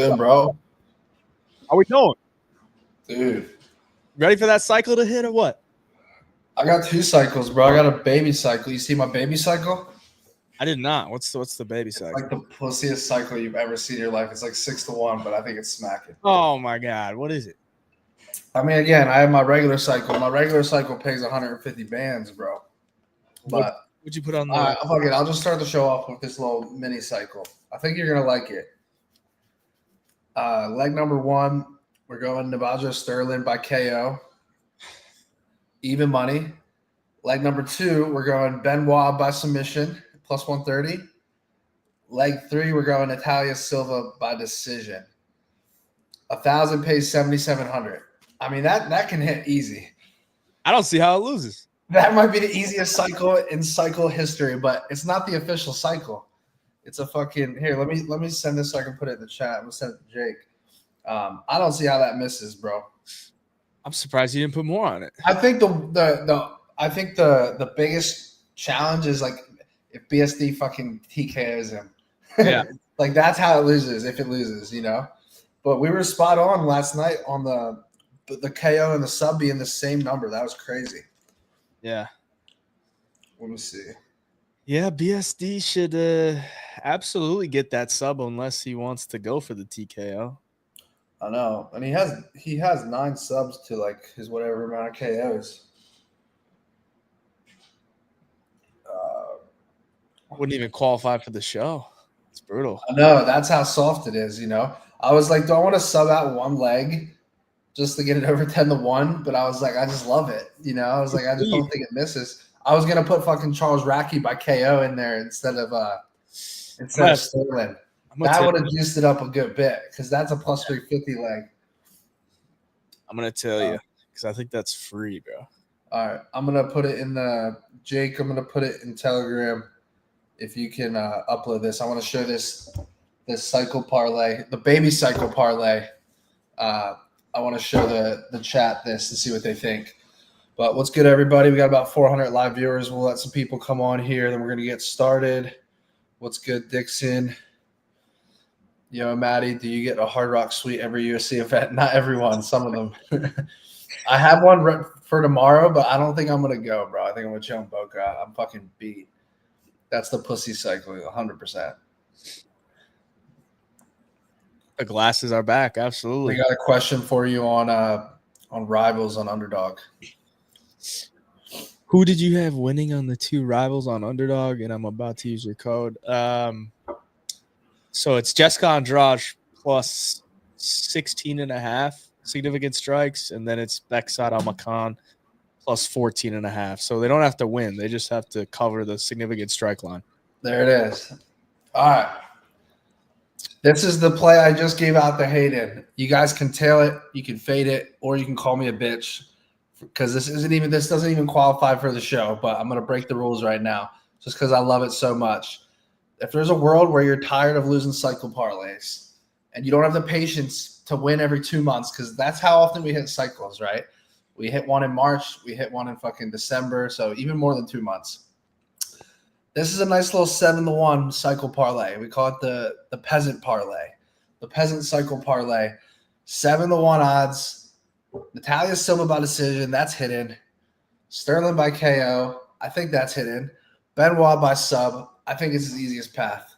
good, bro? How we doing? Dude. Ready for that cycle to hit or what? I got 2 cycles, bro. I got a baby cycle. You see my baby cycle? I did not. What's the baby cycle? Like the pussiest cycle you've ever seen in your life. It's like 6-1, but I think it's smacking. Oh my god, what is it? I mean, again, I have my regular cycle. My regular cycle pays 150 bands, bro. But what'd you put on the? Fuck it. I'll just start the show off with this little mini cycle. I think you're gonna like it. Leg number 1, we're going Navajo Sterling by KO. Even money. Leg number 2, we're going Benoit by submission, plus 130. Leg 3, we're going Natalia Silva by decision. 1,000 pays 7,700. I mean, that can hit easy. I don't see how it loses. That might be the easiest cycle in cycle history, but it's not the official cycle. It's a fucking here. Let me send this so I can put it in the chat. I'm gonna send it to Jake. I don't see how that misses, bro. I'm surprised you didn't put more on it. I think the biggest challenge is like if BSD fucking TKOs him. Yeah. Like that's how it loses if it loses, you know. But we were spot on last night on the KO and the sub being the same number. That was crazy. Yeah. Let me see. Yeah, BSD should absolutely get that sub unless he wants to go for the TKO. I know, and he has 9 subs to like his whatever amount of KOs. Wouldn't even qualify for the show. It's brutal. I know, that's how soft it is, you know. I was like, do I want to sub out one leg just to get it over 10-1? But I was like, I just love it, you know. I was like, I just don't think it misses. I was gonna put fucking Charles Racky by KO in there instead of Sterling. That would have juiced it up a good bit because that's a plus 350 leg. I'm gonna tell you because I think that's free, bro. All right, I'm gonna put it in the Jake. I'm gonna put it in Telegram. If you can upload this, I want to show this cycle parlay, the baby cycle parlay. I want to show the chat this and see what they think. But what's good, everybody? We got about 400 live viewers. We'll let some people come on here. Then we're gonna get started. What's good, Dixon? Yo, Matty, do you get a Hard Rock Suite every UFC event? Not everyone, some of them. I have one for tomorrow, but I don't think I'm going to go, bro. I think I'm going to chill in Boca. I'm fucking beat. That's the pussy cycle, 100%. The glasses are back, absolutely. We got a question for you on Rivals on Underdog. Who did you have winning on the 2 Rivals on Underdog? And I'm about to use your code. So it's Jessica Andrade plus 16.5 significant strikes, and then it's Beksad Almakan plus 14.5. So they don't have to win; they just have to cover the significant strike line. There it is. All right, this is the play I just gave out to Hayden. You guys can tail it, you can fade it, or you can call me a bitch because this doesn't even qualify for the show. But I'm gonna break the rules right now just because I love it so much. If there's a world where you're tired of losing cycle parlays and you don't have the patience to win every 2 months, because that's how often we hit cycles, right? We hit one in March, we hit one in fucking December, so even more than 2 months. This is a nice little 7-1 cycle parlay. We call it the peasant parlay, the peasant cycle parlay. 7-1 odds. Natalia Silva by decision, that's hidden. Sterling by KO, I think that's hidden. Benoit by sub. I think it's the easiest path.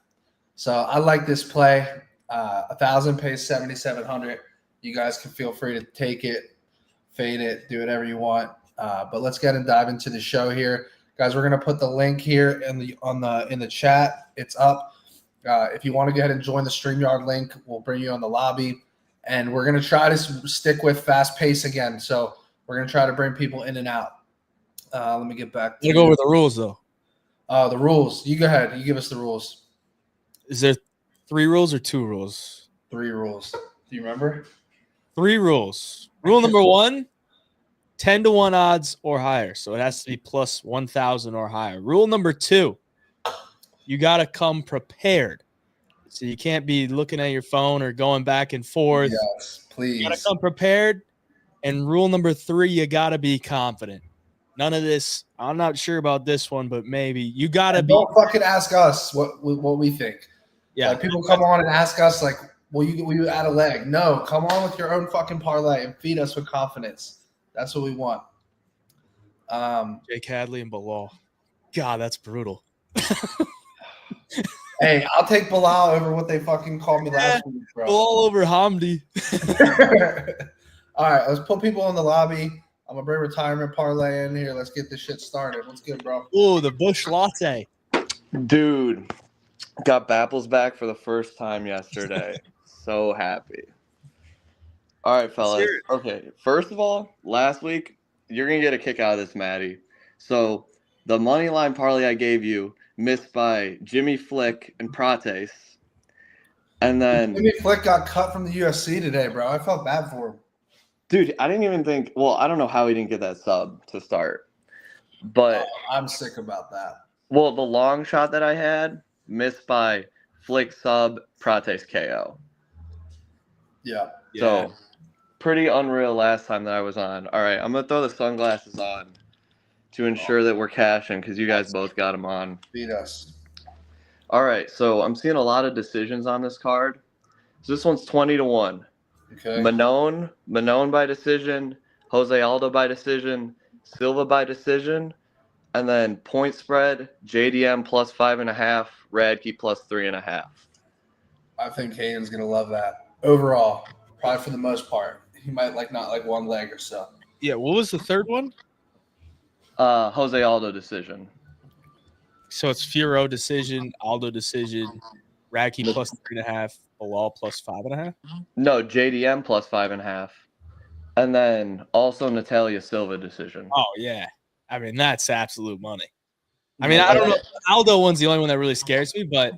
So I like this play. 1,000 pays 7,700. You guys can feel free to take it, fade it, do whatever you want. But let's get and dive into the show here, guys. We're gonna put the link here in the chat. It's up. If you want to go ahead and join the StreamYard link, we'll bring you on the lobby, and we're gonna try to stick with fast pace again. So we're gonna try to bring people in and out. Let me get back. You go over the rules though. The rules. You go ahead. You give us the rules. Is there 3 rules or 2 rules? 3 rules. Do you remember? 3 rules. Rule number 1, 10-1 odds or higher. So it has to be plus 1,000 or higher. Rule number 2, you got to come prepared. So you can't be looking at your phone or going back and forth. Yes, please. You got to come prepared. And rule number 3, you got to be confident. None of this. I'm not sure about this one, but maybe you got to be. Don't fucking ask us what we think. Yeah. Like, people come on and ask us, like, Will you add a leg? No, come on with your own fucking parlay and feed us with confidence. That's what we want. Jake Hadley and Bilal. God, that's brutal. Hey, I'll take Bilal over what they fucking called me last week, bro. Bilal over Hamdi. All right, let's put people in the lobby. I'm gonna bring retirement parlay in here. Let's get this shit started. What's good, bro? Oh, the Bush Latte. Dude, got Bapples back for the first time yesterday. So happy. All right, fellas. Okay, first of all, last week, you're going to get a kick out of this, Matty. So, the money line parlay I gave you missed by Jimmy Flick and Prates. And then Jimmy Flick got cut from the UFC today, bro. I felt bad for him. Dude, I didn't even think – well, I don't know how he didn't get that sub to start. But I'm sick about that. Well, the long shot that I had missed by Flick sub, Prates KO. Yeah. So, pretty unreal last time that I was on. All right, I'm going to throw the sunglasses on to ensure that we're cashing because you guys both got them on. Beat us. All right, so I'm seeing a lot of decisions on this card. So this one's 20-1. Okay. Manon by decision, Jose Aldo by decision, Silva by decision, and then point spread, JDM plus 5.5, Radke plus 3.5. I think Hayden's going to love that. Overall, probably for the most part. He might not like one leg or so. Yeah, what was the third one? Jose Aldo decision. So it's Furo decision, Aldo decision, Radke plus 3.5, Bilal plus 5.5? No, JDM plus 5.5. And then also Natalia Silva decision. Oh, yeah. I mean, that's absolute money. I mean, I don't know. Aldo one's the only one that really scares me, but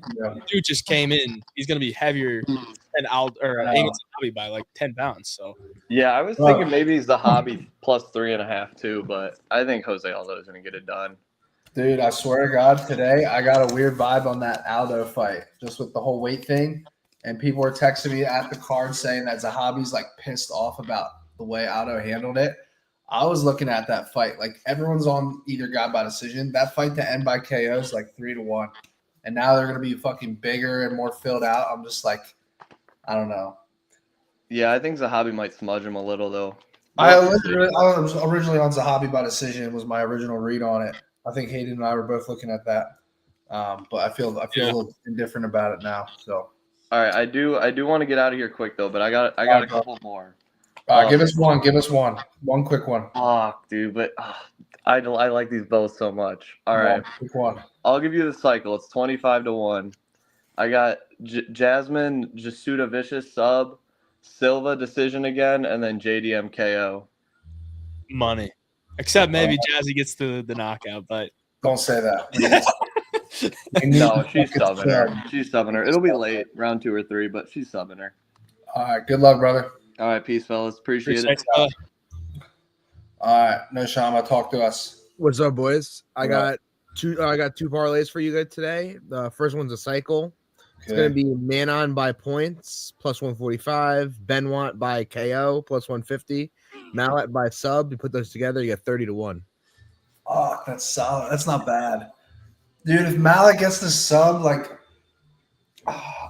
dude just came in. He's going to be heavier than Aldo or Eamon Hobby by like 10 pounds. So yeah, I was thinking maybe he's the Hobby plus 3.5 too, but I think Jose Aldo is going to get it done. Dude, I swear to God, today I got a weird vibe on that Aldo fight, just with the whole weight thing. And people were texting me at the card saying that Zahabi's like pissed off about the way Aldo handled it. I was looking at that fight. Like everyone's on either guy by decision. That fight to end by KO is like 3-1. And now they're going to be fucking bigger and more filled out. I'm just like, I don't know. Yeah, I think Zahabi might smudge him a little though. I was originally on Zahabi by decision was my original read on it. I think Hayden and I were both looking at that. But I feel a little indifferent about it now. So all right, I do want to get out of here quick though, but I got a couple more. Give us one. One quick one. Fuck, dude, but I like these both so much. All right, quick one. I'll give you the cycle. It's 25-1. I got Jasmine Jasuda Vicious sub, Silva decision again, and then JDM KO. Money. Except maybe Jazzy gets the knockout, but don't say that. No, she's subbing her. She's subbing her. It'll be late, round 2 or 3, but she's subbing her. All right, good luck, brother. All right, peace, fellas. Appreciate it. All right, no Chama, talk to us. What's up, boys? I got two parlays for you guys today. The first one's a cycle. It's going to be Manon by points plus 145, Benoit by KO plus 150, Mallet by sub. You put those together, you get 30-1. Oh, that's solid. That's not bad, dude. If Mallet gets the sub, like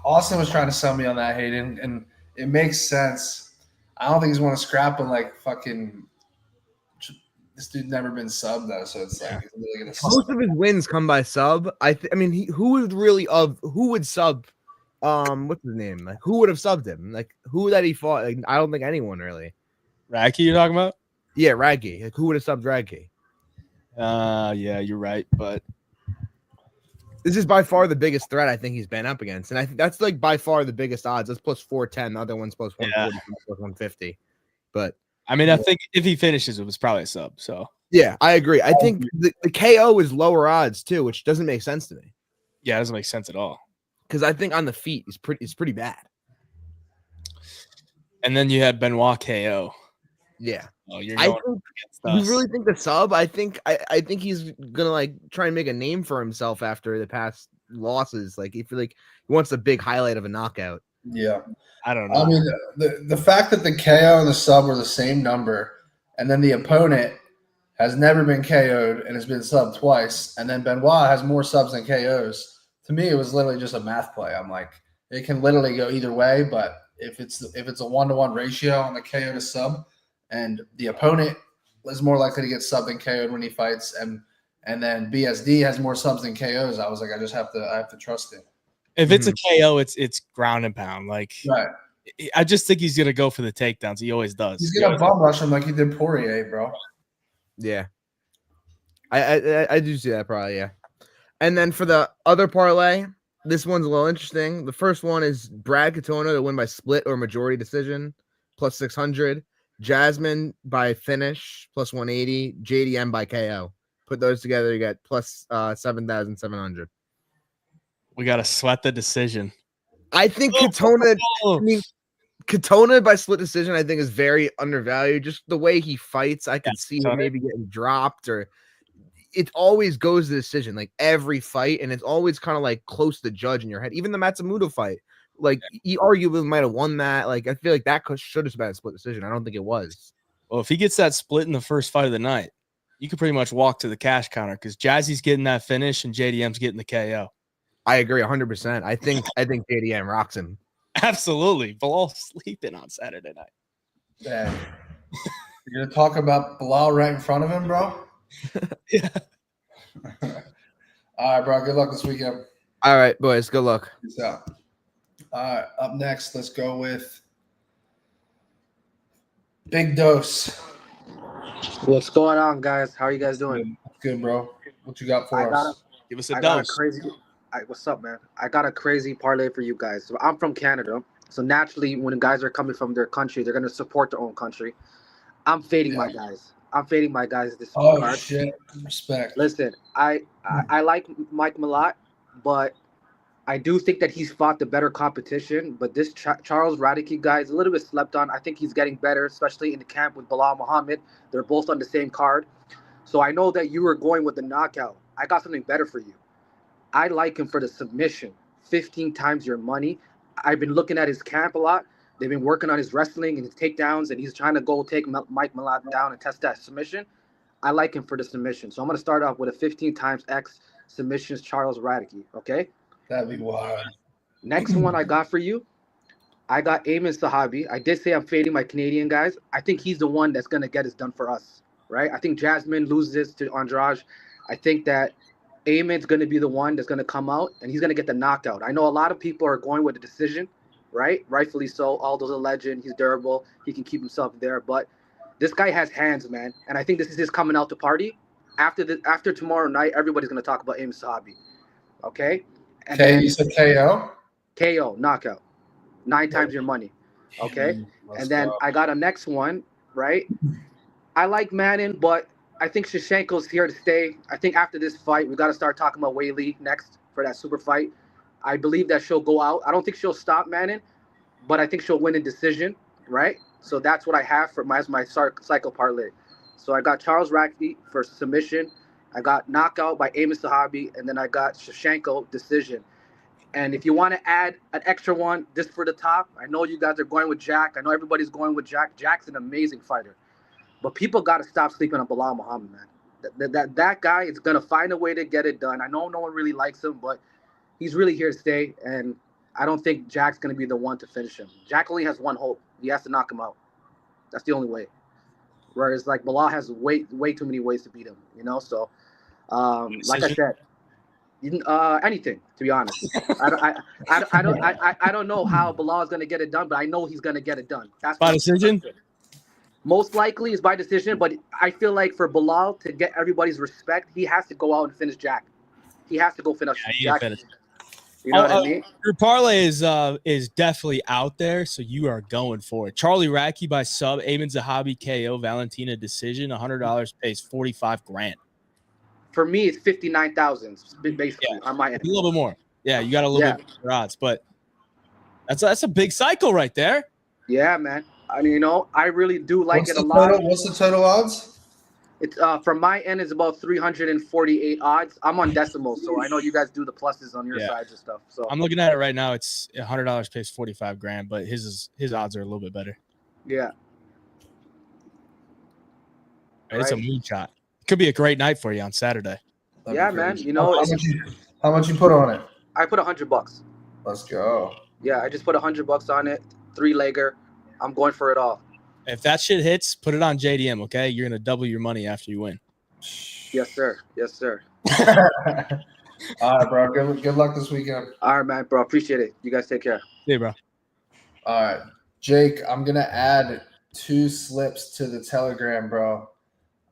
Austin was trying to sell me on that, Hayden, and it makes sense. I don't think he's want to scrap him like fucking. This dude's never been sub though, so it's like he's really gonna. Most of his wins come by sub. Who would sub? What's his name? Like, who would have subbed him? Like, who that he fought? Like, I don't think anyone really. Radke, you're talking about? Yeah, Radke. Like, who would have subbed Radke? Yeah, you're right, but this is by far the biggest threat I think he's been up against, and I think that's like by far the biggest odds. That's plus 410. The other one's plus 140, plus 150. But I mean, I think if he finishes, it was probably a sub. So yeah, I agree. I think the KO is lower odds too, which doesn't make sense to me. Yeah, it doesn't make sense at all. Because I think on the feet it's pretty bad. And then you had Benoit KO. Yeah. Oh, you're going against us. You really think the sub? I think he's gonna like try and make a name for himself after the past losses. Like if he wants a big highlight of a knockout. Yeah. I don't know. I mean, the fact that the KO and the sub are the same number, and then the opponent has never been KO'd and has been subbed twice, and then Benoit has more subs than KOs. To me, it was literally just a math play. I'm like, It can literally go either way, but if it's a 1-to-1 ratio on the KO to sub, and the opponent is more likely to get subbed than KO'd when he fights, and then BSD has more subs than KOs, I was like, I have to trust it. If it's a KO, it's ground and pound. Like, right. I just think he's gonna go for the takedowns. He always does. He's gonna bum rush him like he did Poirier, bro. Yeah, I do see that probably. Yeah, and then for the other parlay, this one's a little interesting. The first one is Brad Katona to win by split or majority decision, plus 600. Jasmine by finish, plus 180. JDM by KO. Put those together, you get plus 7,700. We gotta sweat the decision. I think Katona. I mean, Katona by split decision, I think, is very undervalued. Just the way he fights, I can see him maybe getting dropped, or it always goes to decision, like every fight, and it's always kind of like close to judge in your head. Even the Matsumoto fight, like he arguably might have won that. Like I feel like that should have been a split decision. I don't think it was. Well, if he gets that split in the first fight of the night, you could pretty much walk to the cash counter because Jazzy's getting that finish and JDM's getting the KO. I agree 100%. I think JDM rocks him. Absolutely. Bilal sleeping on Saturday night. Yeah. You're gonna talk about Bilal right in front of him, bro? Yeah. All right, bro. Good luck this weekend. All right, boys. Good luck. Peace out. All right. Up next, let's go with Big Dose. What's going on, guys? How are you guys doing? Good, bro. What you got for us? Give us a dose. What's up, man? I got a crazy parlay for you guys. So I'm from Canada. So naturally, when guys are coming from their country, they're going to support their own country. I'm fading my guys. This card. Shit. Respect. Listen, I like Mike Malott, but I do think that he's fought the better competition. But this Charles Radicki guy is a little bit slept on. I think he's getting better, especially in the camp with Bilal Muhammad. They're both on the same card. So I know that you were going with the knockout. I got something better for you. I like him for the submission, 15 times your money. I've been looking at his camp a lot. They've been working on his wrestling and his takedowns, and he's trying to go take Mike Malott down and test that submission. I like him for the submission. So I'm going to start off with a 15 times X submissions Charles Radicki, okay? That'd be wild. Next one I got for you, I got Omen Sahabi. I did say I'm fading my Canadian guys. I think he's the one that's going to get this done for us, right? I think Jasmine loses to Andrade. I think that Omen's going to be the one that's going to come out, and he's going to get the knockout. I know a lot of people are going with a decision, right? Rightfully so. Aldo's a legend. He's durable. He can keep himself there. But this guy has hands, man. And I think this is his coming out to party. After tomorrow night, everybody's going to talk about Omen Sahabi. Okay? And then, you said KO? KO, knockout. 9 times your money. Okay? And then I got a next one, right? I like Madden, but I think Shevchenko's here to stay. I think after this fight, we got to start talking about Weili next for that super fight. I believe that she'll go out. I don't think she'll stop Madden, but I think she'll win in decision, right? So that's what I have for my cycle parlay. So I got Charles Radicki for submission. I got knockout by Omen Sahabi, and then I got Shevchenko decision. And if you want to add an extra one just for the top, I know you guys are going with Jack. I know everybody's going with Jack. Jack's an amazing fighter. But people got to stop sleeping on Bilal Muhammad, man. That guy is going to find a way to get it done. I know no one really likes him, but he's really here to stay. And I don't think Jack's going to be the one to finish him. Jack only has one hope. He has to knock him out. That's the only way. Whereas, like, Bilal has way too many ways to beat him, you know? So, like I said, anything, to be honest. I don't know how Bilal is going to get it done, but I know he's going to get it done. That's by decision? Most likely is by decision, but I feel like for Bilal to get everybody's respect, he has to go out and finish Jack. He has to go finish Jack. You know what I mean? Your parlay is definitely out there, so you are going for it. Charlie Radicki by sub, Omen Sahabi KO, Valentina decision, $100 pays $45,000. For me, it's 59,000 basically on my end. A little bit more. Yeah, you got a little bit more odds, but that's a big cycle right there. Yeah, man. I mean, you know, I really do like it a lot. What's the total odds? It's from my end is about 348 odds. I'm on decimals, so I know you guys do the pluses on your sides and stuff. So I'm looking at it right now. It's $100 pays $45,000, but his odds are a little bit better. Yeah. It's a moonshot. Could be a great night for you on Saturday. Yeah, man. You know, how much you put on it? I put $100. Let's go. Yeah, I just put $100 on it, 3-legger. I'm going for it all. If that shit hits, put it on JDM, okay? You're gonna double your money after you win. Yes, sir. Yes, sir. All right, bro. Good luck this weekend. All right, man, bro. Appreciate it. You guys take care. Yeah, bro. All right, Jake. I'm gonna add 2 slips to the Telegram, bro.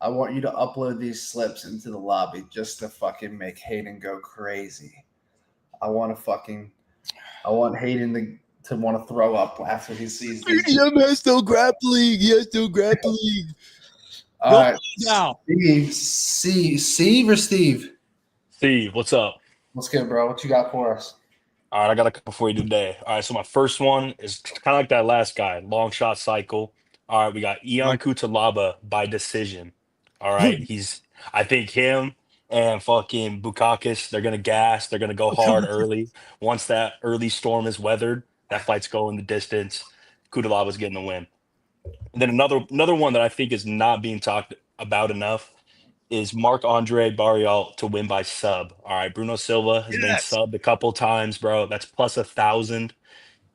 I want you to upload these slips into the lobby just to fucking make Hayden go crazy. I want Hayden to want to throw up after he sees these. He still grappling. All right, now. Steve or Steve? Steve, what's up? What's good, bro? What you got for us? All right, I got a couple for you today. All right, so my first one is kind of like that last guy, long shot cycle. All right, we got Ion Cutelaba by decision. All right, I think him and fucking Bukakis, they're gonna gas, they're gonna go hard early. Once that early storm is weathered, that fight's going the distance. Cutelaba's getting the win. And then another one that I think is not being talked about enough is Marc-Andre Barrial to win by sub. All right, Bruno Silva has been subbed a couple times, bro. That's plus 1,000.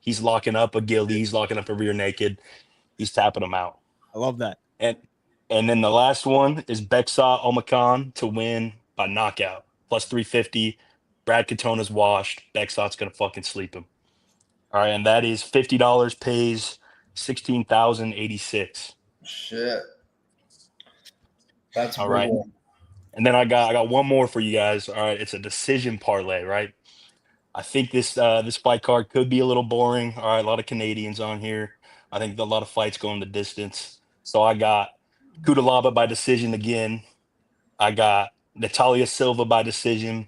He's locking up a ghillie. He's locking up a rear naked. He's tapping them out. I love that. And then the last one is Beksa Omakan to win by knockout. Plus 350. Brad Katona's washed. Beksa's going to fucking sleep him. All right, and that is $50 pays 16,086. Shit. That's all right. And then I got one more for you guys. All right, it's a decision parlay, right? I think this fight card could be a little boring. All right, a lot of Canadians on here. I think a lot of fights going the distance. So I got Cutelaba by decision again. I got Natalia Silva by decision.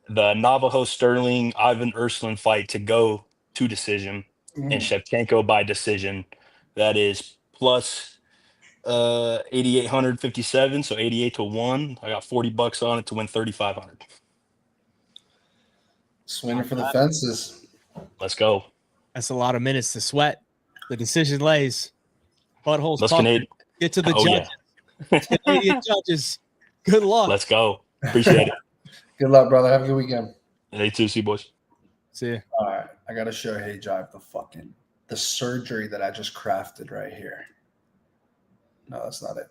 The Navajo Sterling Ivan Ursulin fight to go to decision, and Shevchenko by decision. That is plus 8,857, so 88 to 1. I got $40 on it to win 3,500. Swinging for the fences. Let's go. That's a lot of minutes to sweat. The decision lays. Buttholes. Get to the judges. Yeah. Canadian judges. Good luck. Let's go. Appreciate it. Good luck, brother. Have a good weekend. Hey, too. See you, boys. See you. All right. I got to show Hayvjive the surgery that I just crafted right here. No, that's not it.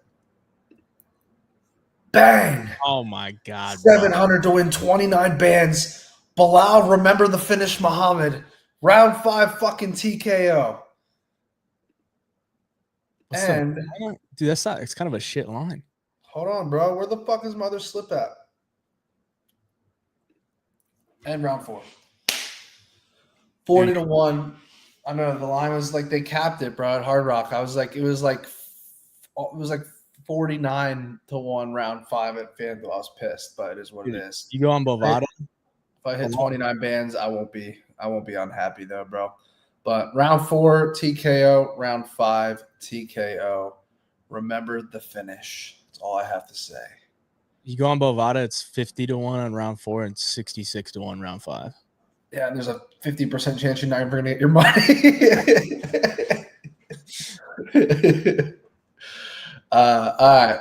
Bang! Oh, my God. 700 to win 29 bands. Bilal, remember the finish, Muhammad. Round 5 fucking TKO. And dude, that's not. It's kind of a shit line. Hold on, bro. Where the fuck is Mother Slip at? And round 4. 40 to 1. I know the line was like they capped it, bro, at Hard Rock. It was like 49 to 1 round 5 at FanDuel. I was pissed, but it is what it is. You go on Bovada. If I hit 29 bands, I won't be unhappy though, bro. But round 4 TKO, round 5 TKO. Remember the finish. That's all I have to say. You go on Bovada, it's 50 to 1 on round 4 and 66 to 1 round 5. Yeah, and there's a 50% chance you're not even going to get your money. All right.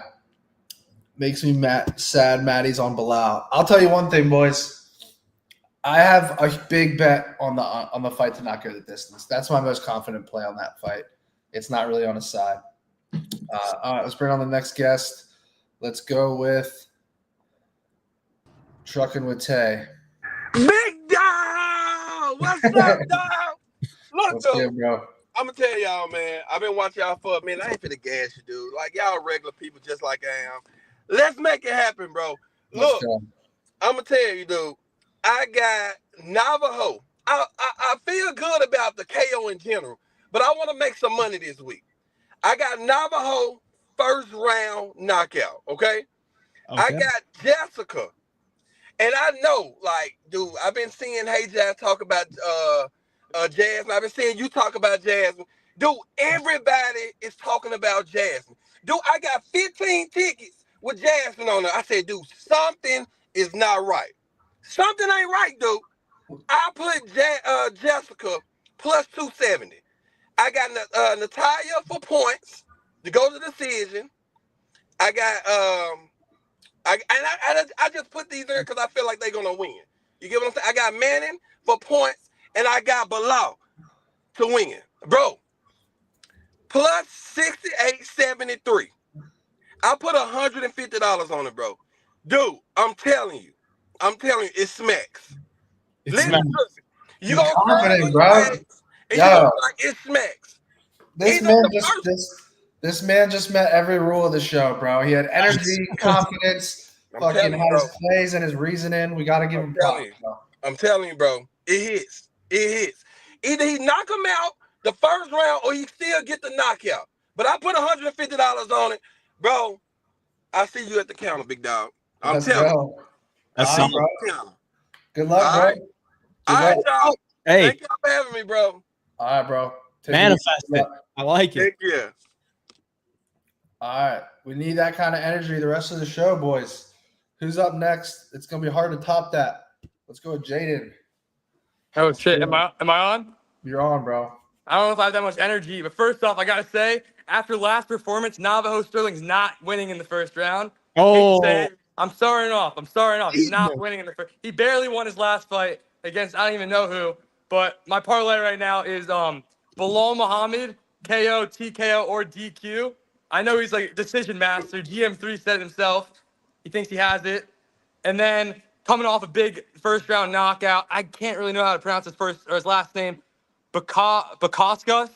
Makes me sad Matty's on Bilal. I'll tell you one thing, boys. I have a big bet on the fight to not go the distance. That's my most confident play on that fight. It's not really on his side. All right, let's bring on the next guest. Let's go with Trucking with Tay. Big dog! What's up, dog? Look, What's though, good, bro? I'm gonna tell y'all, man. I've been watching y'all for a minute. I ain't finna gas you, dude. Like y'all regular people, just like I am. Let's make it happen, bro. Look, I'm gonna tell you, dude. I got Navajo. I feel good about the KO in general, but I want to make some money this week. I got Navajo first round knockout. Okay. I got Jessica. And I know, like, dude, I've been seeing Hayvjive talk about Jasmine. I've been seeing you talk about Jasmine. Dude, everybody is talking about Jasmine. Dude, I got 15 tickets with Jasmine on it. I said, dude, something is not right. Something ain't right, dude. I put Jessica plus 270. I got Natalia for points to go to decision. I got I just put these there because I feel like they're gonna win. You get what I'm saying? I got Manning for points, and I got Bilal to win, bro. Plus 68.73. I put $150 on it, bro. Dude, I'm telling you, it smacks. Listen, you gonna confident, bro. and you gonna like it smacks. This man just met every rule of the show, bro. He had energy, confidence, fucking had his plays and his reasoning. We gotta give him props, bro. I'm telling you, bro. It hits. Either he knock him out the first round or he still get the knockout. But I put $150 on it, bro. I'll see you at the counter, big dog. I'm telling you. That's bro. Good luck, bro. All right, y'all. Hey. Thank y'all for having me, bro. All right, bro. Manifest it. I like it. Thank you. All right. We need that kind of energy the rest of the show, boys. Who's up next? It's going to be hard to top that. Let's go with Jaiden. Oh, shit. Am I on? You're on, bro. I don't know if I have that much energy, but first off, I got to say, after last performance, Navajo Sterling's not winning in the first round. Oh. I'm starting off. He's not winning in the first. He barely won his last fight against I don't even know who. But my parlay right now is Bilal Muhammad, KO, TKO, or DQ. I know he's like decision master. GM3 said it himself. He thinks he has it. And then coming off a big first round knockout, I can't really know how to pronounce his last name. Bakaskas.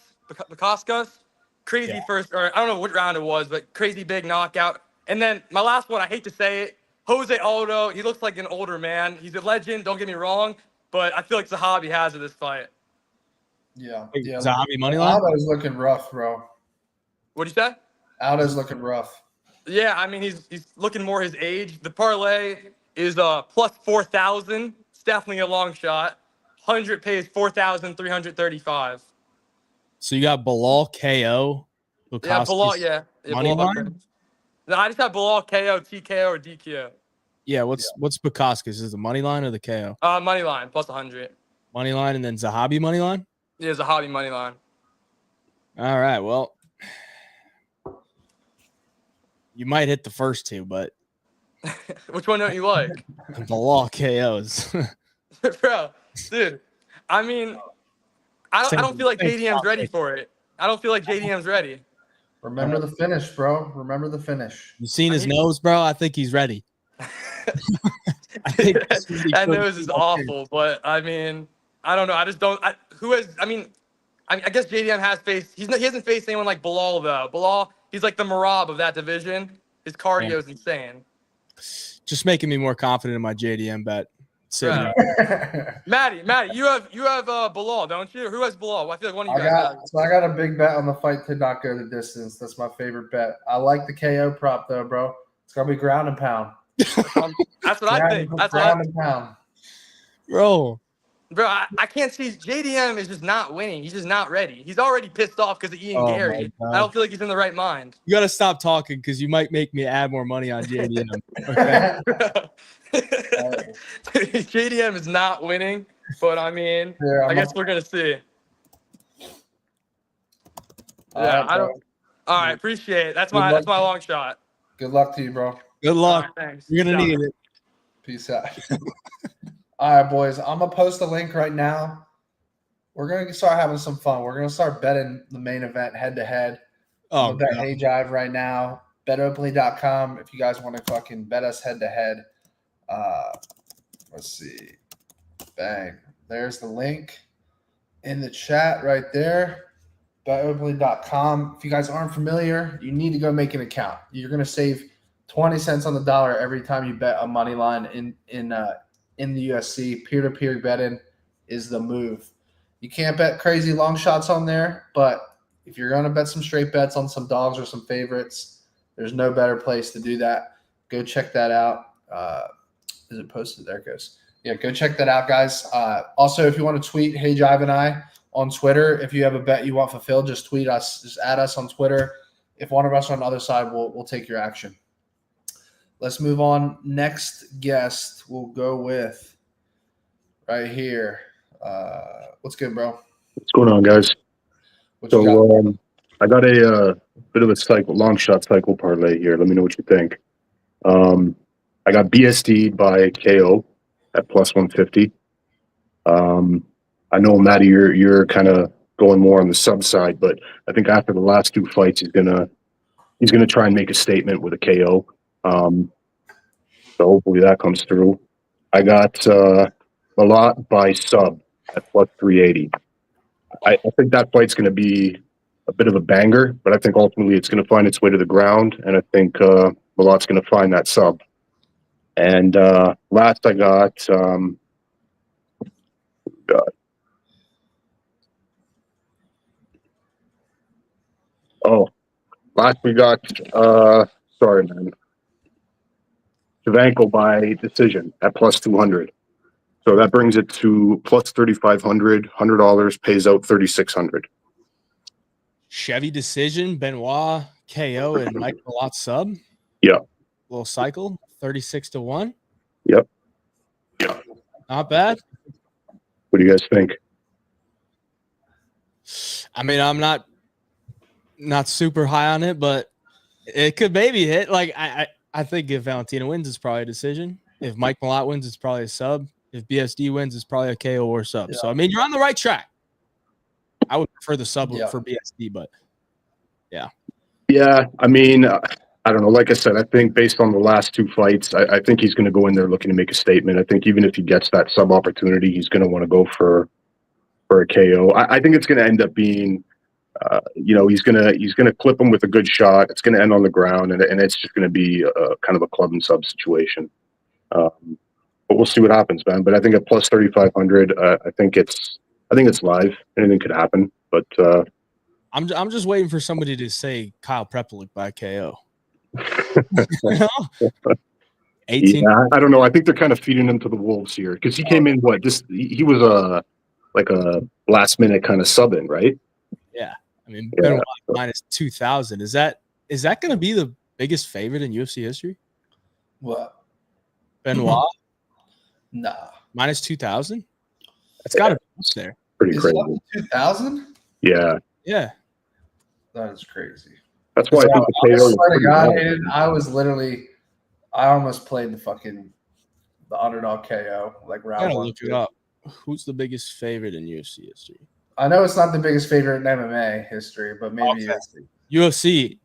Crazy first, or I don't know what round it was, but crazy big knockout. And then my last one, I hate to say it, Jose Aldo. He looks like an older man. He's a legend, don't get me wrong, but I feel like Zahabi has it this fight. Yeah. Zahabi money line? Aldo's looking rough, bro. What'd you say? Aldo's looking rough. Yeah, I mean, he's looking more his age. The parlay is plus 4,000. It's definitely a long shot. 100 pays 4,335. So you got Bilal KO. Yeah, Bilal, yeah. Money line? No, I just have Bilal KO, TKO, or DQ. Yeah, what's Bakaskas? Is it the money line or the KO? Money line, plus 100. Money line and then Zahabi money line? Yeah, Zahabi money line. All right, well, you might hit the first two, but which one don't you like? Bilal KOs. Bro, dude, I mean, I don't feel like JDM's ready for it. I don't feel like JDM's ready. Remember the finish, bro. Remember the finish. You seen his nose, bro? I think he's ready. I think that nose is awful, but I mean, I don't know. I just don't. I guess JDM has faced. He hasn't faced anyone like Bilal though. Bilal, he's like the Marab of that division. His cardio is insane. Just making me more confident in my JDM bet. Matty, you have Bilal, don't you? Who has Bilal? I feel like one of you guys has. So I got a big bet on the fight to not go the distance. That's my favorite bet. I like the KO prop though, bro. It's gonna be ground and pound. That's what I think. That's ground and pound. Bro, I can't see. JDM is just not winning. He's just not ready. He's already pissed off because of Ian Gary. I don't feel like he's in the right mind. You got to stop talking because you might make me add more money on JDM. Okay? JDM is not winning, but I mean, I guess we're gonna see. I don't. All right, appreciate it. That's my long shot. Good luck to you, bro. Good luck. Right, thanks. You're gonna need it. Peace out. All right, boys. I'm gonna post a link right now. We're gonna start having some fun. We're gonna start betting the main event head to head. Oh, bet Hayvjive right now. BetOpenly.com if you guys want to fucking bet us head to head. Let's see. Bang. There's the link in the chat right there. BetOpenly.com. If you guys aren't familiar, you need to go make an account. You're gonna save 20 cents on the dollar every time you bet a money line in the UFC. Peer-to-peer betting is the move. You can't bet crazy long shots on there, but if you're going to bet some straight bets on some dogs or some favorites, there's no better place to do that. Go check that out. Is it posted? There it goes. Yeah, go check that out, guys. Also, if you want to tweet Hayvjive and I on Twitter, if you have a bet you want fulfilled, just tweet us. Just add us on Twitter. If one of us on the other side, we'll take your action. Let's move on. Next guest we'll go with right here. What's good, bro? What's going on, guys? I got a bit of a long shot cycle parlay here. Let me know what you think. I got BSD by KO at plus 150. I I know, Matty, you're kind of going more on the sub side, but I think after the last 2 fights, he's gonna try and make a statement with a KO. So hopefully that comes through. I got a lot by sub at plus 380. I think that fight's going to be a bit of a banger, but I think ultimately it's going to find its way to the ground, and I think Malot's going to find that sub. And last I got, last we got, sorry, man, Javanko by decision at plus 200. So that brings it to plus 3,500. $100 pays out 3,600. Chevy decision, Benoit KO, and Mike Malott sub. Yeah. Little cycle, 36-1. Yep. Not bad. What do you guys think? I mean, I'm not super high on it, but it could maybe hit. Like I think if Valentina wins, it's probably a decision. If Mike Malott wins, it's probably a sub. If BSD wins, it's probably a KO or sub. Yeah. So I mean, you're on the right track. I would prefer the sub for BSD, but yeah. Yeah, I mean, I don't know. Like I said, I think based on the last 2 fights, I think he's going to go in there looking to make a statement. I think even if he gets that sub opportunity, he's going to want to go for a KO. I think it's going to end up being, he's going to clip him with a good shot. It's going to end on the ground, and it's just going to be kind of a club and sub situation. But we'll see what happens, man. But I think at plus 3,500, I think it's live. Anything could happen, but. I'm just waiting for somebody to say Kyle Prepelic by KO. 18. Yeah, I don't know. I think they're kind of feeding him to the wolves here because he came in he was a last minute kind of sub in, right? Yeah, I mean Benoit minus 2,000. Is that going to be the biggest favorite in UFC history? What? Benoit? Nah. Minus 2,000? That's got to be there. Pretty crazy. 2,000? Yeah. Yeah. That is crazy. That's why I think the KO I almost played the underdog KO like round I gotta 1. look it up. Who's the biggest favorite in UFC history? I know it's not the biggest favorite in MMA history, but maybe UFC. UFC,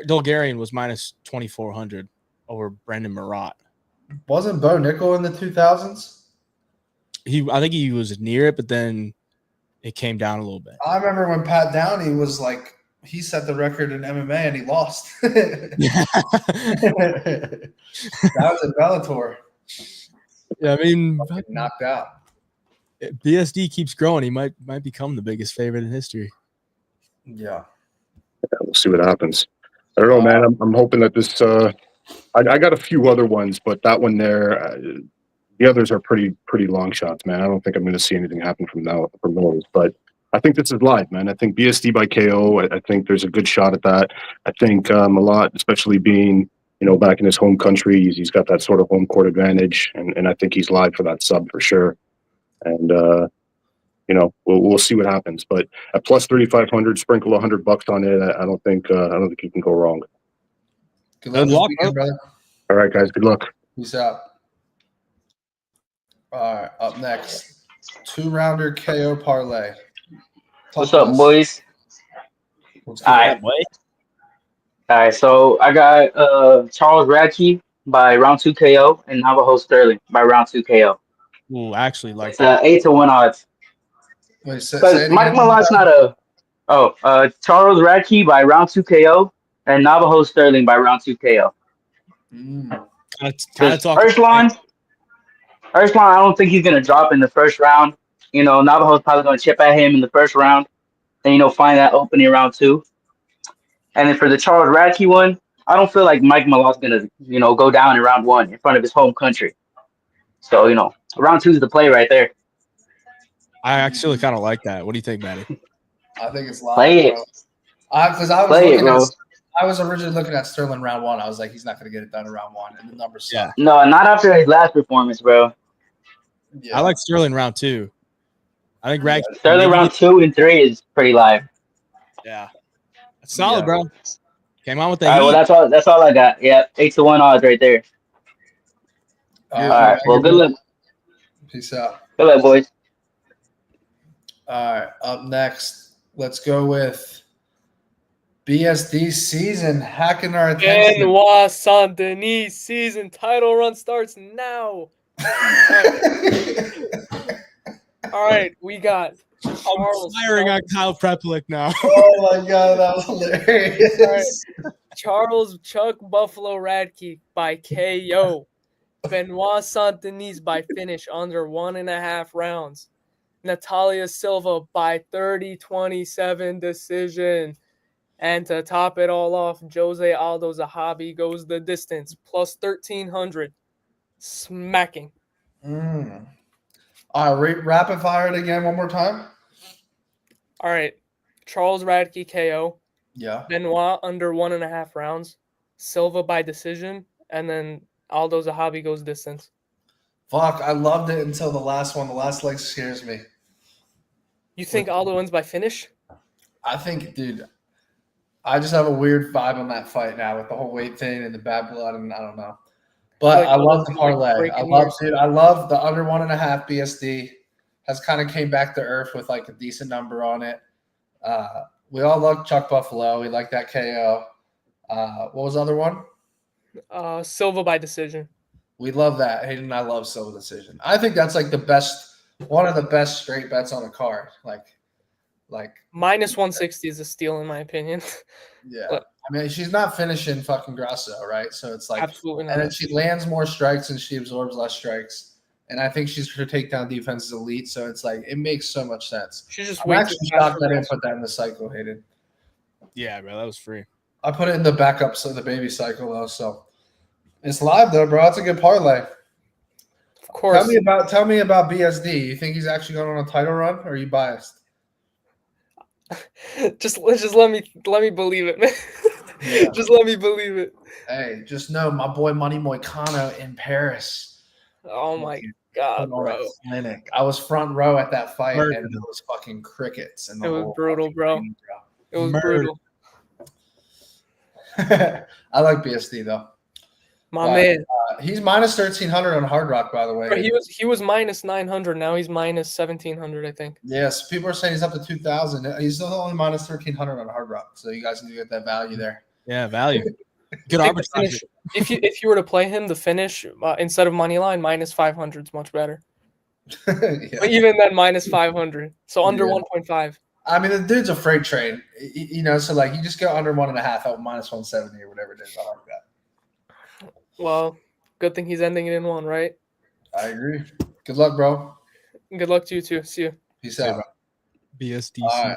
Bulgarian was minus 2,400 over Brendan Marat. Wasn't Bo Nickel in the 2000s? I think he was near it, but then it came down a little bit. I remember when Pat Downey was like, he set the record in MMA and he lost. That was at Bellator. Yeah, I mean, knocked out. BSD keeps growing. He might become the biggest favorite in history. Yeah. We'll see what happens. I don't know, man. I'm hoping that this. I got a few other ones, but that one there, the others are pretty long shots, man. I don't think I'm going to see anything happen from those. But I think this is live, man. I think BSD by KO. I think there's a good shot at that. I think Malott, especially being back in his home country, he's got that sort of home court advantage, and I think he's live for that sub for sure. And we'll see what happens. But at plus 3,500, sprinkle $100 on it. I don't think you can go wrong. Good luck, brother. All right, guys. Good luck. Peace out. All right, up next, 2-rounder KO parlay. What's up, boys? All right, so I got Charles Radke by round 2 KO and Navajo Sterling by round 2 KO. Ooh, actually, like it's 8-1 odds. Because Mike Malott's not Charles Radke by round 2 KO and Navajo Sterling by round 2 KO. First line, I don't think he's gonna drop in the first round. Navajo's probably gonna chip at him in the first round, then find that opening round 2. And then for the Charles Radke one, I don't feel like Mike Malott's gonna go down in round 1 in front of his home country. So round 2 is the play right there. I actually kind of like that. What do you think, Matty? I think it's live. Play it. Because I was originally looking at Sterling round 1. I was like, he's not going to get it done in round 1, and the numbers suck. No, not after his last performance, bro. I like Sterling round 2. I think Sterling round 2 and 3 is pretty live. Yeah, that's solid, bro. Came on with that. All right, well, that's all I got. Yeah, 8-1 odds right there. All right, well, good luck. Peace out. Good luck, boys. All right, up next, let's go with BSD season hacking our attention. Benoit Saint Denis season title run starts now. All right, we got Charles. Firing on Kyle Preplik now. Oh my god, that was hilarious. Charles Chuck Buffalo Radke by KO. Benoit Saint Denis by finish under 1.5 rounds. Natalia Silva by 30-27 decision. And to top it all off, Jose Aldo Zahabi goes the distance, plus 1,300. Smacking. All right, rapid fire it again one more time. All right. Charles Radke KO. Yeah. Benoit under 1.5 rounds. Silva by decision. And then Aldo Zahabi goes distance. Fuck, I loved it until the last one. The last leg scares me. You think Aldo wins by finish? I think, dude, I just have a weird vibe on that fight now with the whole weight thing and the bad blood, and I don't know. But I love the parlay. I love the under 1.5 BSD. Has kind of came back to earth with like a decent number on it. We all love Chuck Buffalo. We like that KO. What was the other one? Silva by decision. We love that. Hayden and I love Silva decision. I think that's like the best, one of the best straight bets on the card. Like minus 160 is a steal in my opinion. Yeah. But, I mean, she's not finishing fucking Grasso, right? So it's like absolutely not. And then she lands more strikes and she absorbs less strikes. And I think her takedown defense is elite. So it's like it makes so much sense. She's just I'm actually shocked that I didn't put that in the cycle, Hayden. Yeah, bro, that was free. I put it in the backup, so the baby cycle though. So it's live though, bro. It's a good parlay. Of course. Tell me about BSD. You think he's actually going on a title run, or are you biased? just let me believe it, man. Yeah. Just let me believe it. Hey, just know my boy Money Moicano in Paris. Oh my god, bro! Clinic. I was front row at that fight, and it was fucking crickets. And it was brutal, bro. It was brutal. I like BSD though. My man. He's minus 1,300 on Hard Rock, by the way. Bro, he was minus 900. Now he's minus 1,700, I think. Yes, people are saying he's up to 2,000. He's still only minus 1,300 on Hard Rock, so you guys can get that value there. Yeah, value. Good arbitrage. If you were to play him, the finish instead of money line, minus 500 is much better. Yeah. But even then, minus 500. So under 1.5. I mean, the dude's a freight train, you know. So like, you just go under 1.5 at minus 170 or whatever it is. I like that. Well, good thing he's ending it in one, right? I agree. Good luck, bro. Good luck to you too. See you. Peace out. BSD. All right.